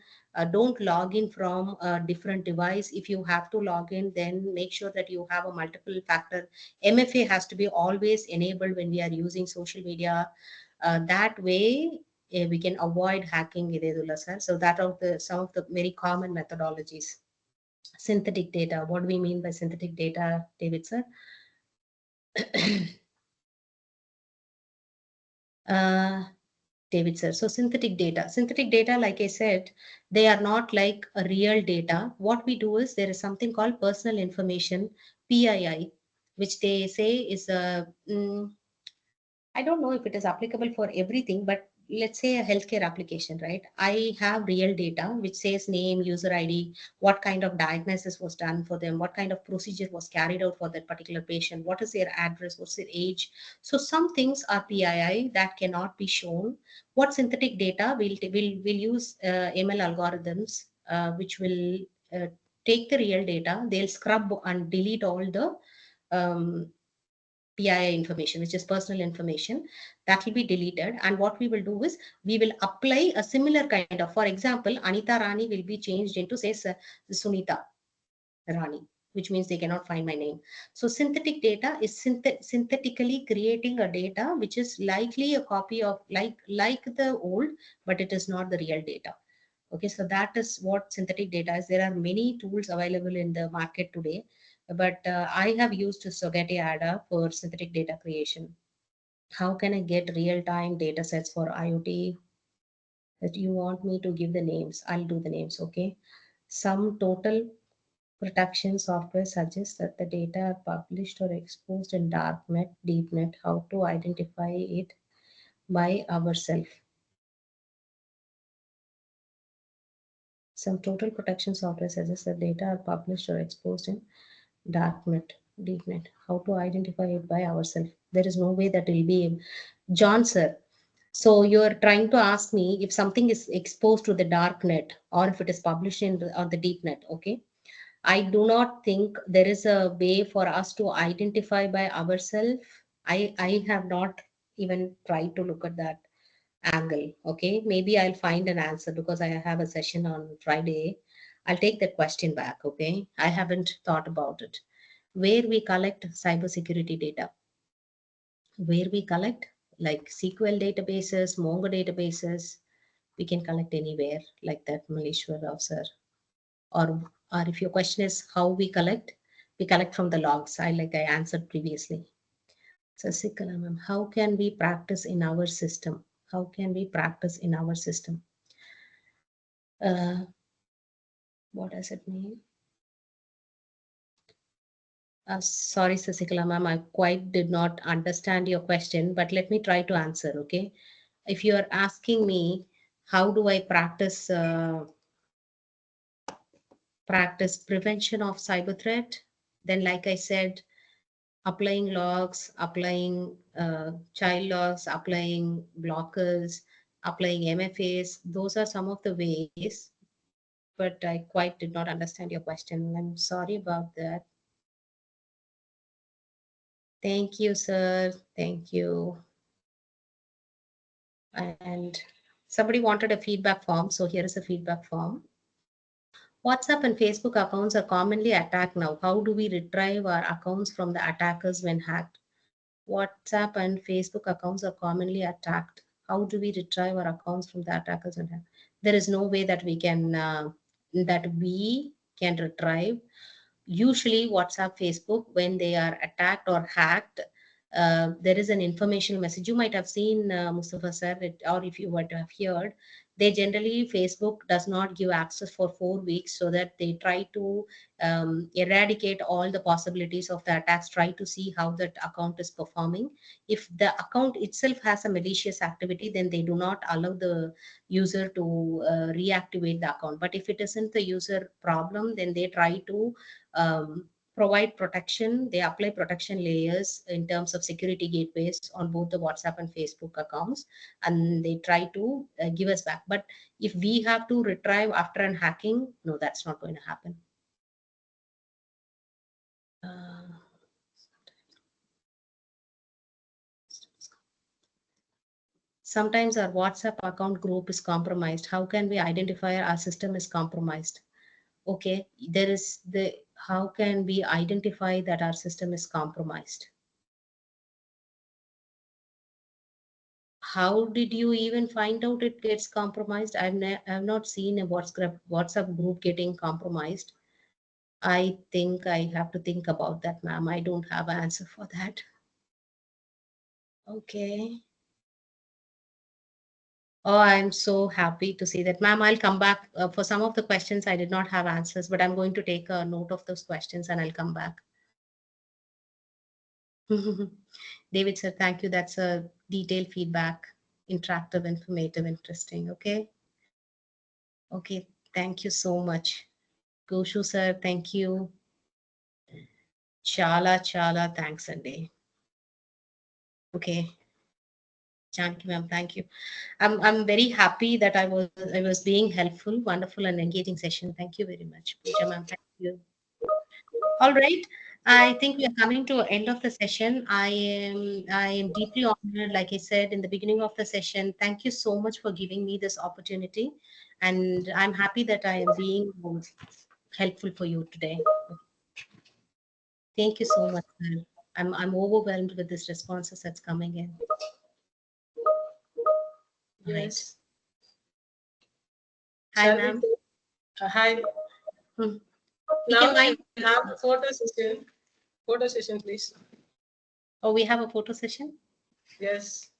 Don't log in from a different device. If you have to log in, then make sure that you have a multiple factor. MFA has to be always enabled when we are using social media. That way we can avoid hacking, Idedullah sir. So that are the some of the very common methodologies. Synthetic data. What do we mean by synthetic data, David sir? David sir. So synthetic data, like I said, they are not like a real data. What we do is there is something called personal information, PII, which they say is a, I don't know if it is applicable for everything, but let's say a healthcare application, right? I have real data which says name, user ID, what kind of diagnosis was done for them, what kind of procedure was carried out for that particular patient, what is their address, what's their age. So some things are PII that cannot be shown. What synthetic data will use ML algorithms, which will take the real data, they'll scrub and delete all the PII information, which is personal information, that will be deleted. And what we will do is we will apply a similar kind of, for example, Anita Rani will be changed into, say, Sunita Rani, which means they cannot find my name. So synthetic data is synthetically creating a data which is likely a copy of like the old, but it is not the real data. Okay, so that is what synthetic data is. There are many tools available in the market today, but I have used Sogeti Ada for synthetic data creation. How can I get real-time data sets for IoT? That you want me to give the names, I'll do the names. Okay, some total protection software suggests that the data are published or exposed in darknet, deepnet. How to identify it by ourselves? Some total protection software suggests that data are published or exposed in darknet, deepnet. How to identify it by ourselves? There is no way that will be. John sir, so you're trying to ask me if something is exposed to the darknet or if it is published on the deepnet. Okay, I do not think there is a way for us to identify by ourselves. I have not even tried to look at that angle. Okay, maybe I'll find an answer because I have a session on Friday. I'll take that question back. Okay, I haven't thought about it. Where we collect cybersecurity data, where we collect like SQL databases, Mongo databases, we can collect anywhere like that, Maleshwar Rao sir. Or if your question is how we collect from the logs. I answered previously. Sasikala ma'am, how can we practice in our system? How can we practice in our system? What does it mean? Sorry, Sasikala ma'am, I quite did not understand your question, but let me try to answer, okay? If you are asking me, how do I practice prevention of cyber threat, then like I said, applying logs, applying child logs, applying blockers, applying MFAs, those are some of the ways, but I quite did not understand your question. I'm sorry about that. Thank you, sir. Thank you. And somebody wanted a feedback form, so here is a feedback form. WhatsApp and Facebook accounts are commonly attacked now. How do we retrieve our accounts from the attackers when hacked? WhatsApp and Facebook accounts are commonly attacked. How do we retrieve our accounts from the attackers when hacked? There is no way that we can retrieve. Usually WhatsApp, Facebook, when they are attacked or hacked, there is an informational message. You might have seen, Mustafa sir, or if you would have heard, they generally, Facebook does not give access for 4 weeks, so that they try to eradicate all the possibilities of the attacks, try to see how that account is performing. If the account itself has a malicious activity, then they do not allow the user to reactivate the account. But if it isn't the user problem, then they try to provide protection. They apply protection layers in terms of security gateways on both the WhatsApp and Facebook accounts, and they try to give us back. But if we have to retrieve after an hacking, no, that's not going to happen. Sometimes our WhatsApp account group is compromised. How can we identify our system is compromised? Okay, there is how can we identify that our system is compromised? How did you even find out it gets compromised? I've not seen a WhatsApp group getting compromised. I think I have to think about that, ma'am. I don't have an answer for that. Okay. Oh, I'm so happy to see that, ma'am. I'll come back for some of the questions. I did not have answers, but I'm going to take a note of those questions and I'll come back. David sir, thank you. That's a detailed feedback, interactive, informative, interesting. Okay. Okay. Thank you so much. Goshu sir, thank you. Chala thanks, Andy. Okay. Janki ma'am, thank you. I'm very happy that I was being helpful. Wonderful and engaging session. Thank you very much. Pooja ma'am, thank you. All right. I think we are coming to the end of the session. I am deeply honored, like I said in the beginning of the session. Thank you so much for giving me this opportunity. And I'm happy that I am being helpful for you today. Thank you so much, sir. I'm overwhelmed with this responses that's coming in. Yes. Right. Hi, ma'am. Hi. Now we have a photo session. Photo session, please. Oh, we have a photo session? Yes.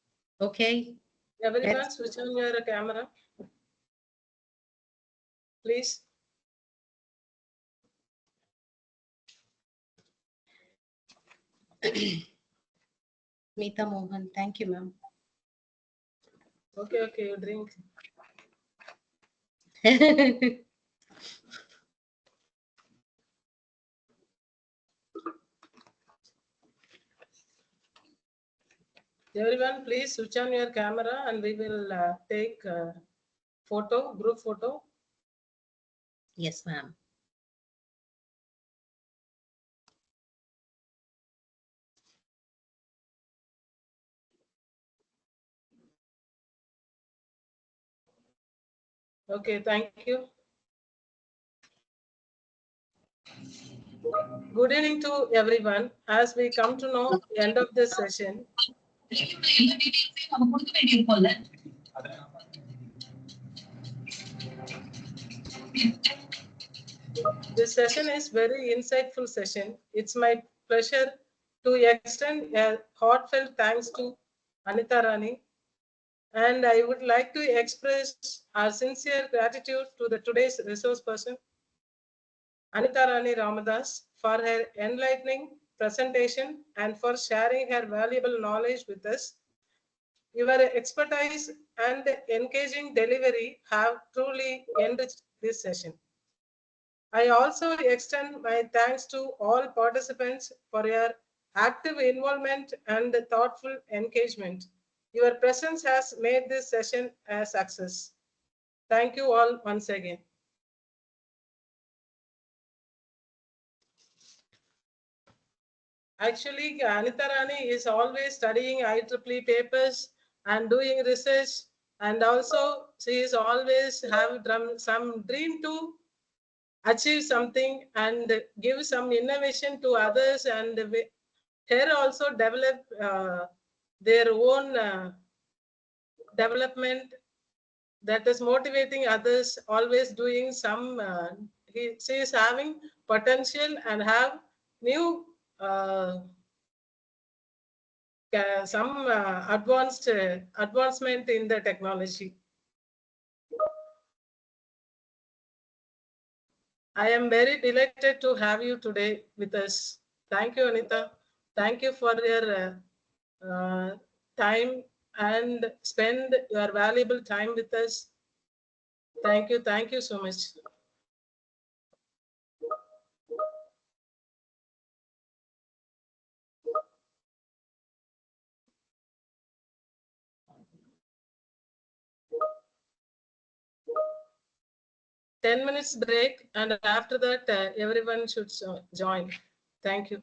Okay. Everyone, switch on your camera. Please. Meeta Mohan, thank you, ma'am. Okay, you drink. Everyone, please switch on your camera and we will take photo, group photo. Yes, ma'am. Okay, thank you. Good evening to everyone. As we come to know the end of this session, this session is very insightful session. It's my pleasure to extend a heartfelt thanks to Anita Rani. And I would like to express our sincere gratitude to the today's resource person, Anita Rani Ramadas, for her enlightening presentation and for sharing her valuable knowledge with us. Your expertise and engaging delivery have truly enriched this session. I also extend my thanks to all participants for your active involvement and thoughtful engagement. Your presence has made this session a success. Thank you all once again. Actually, Anita Rani is always studying IEEE papers and doing research, and also she is always have some dream to achieve something and give some innovation to others, and here also develop their own development that is motivating others, always doing some, she is having potential and have new some advancement in the technology. I am very delighted to have you today with us. Thank you, Anita. Thank you for your time and spend your valuable time with us. Thank you. Thank you so much. Ten minutes break, and after that, everyone should join. Thank you.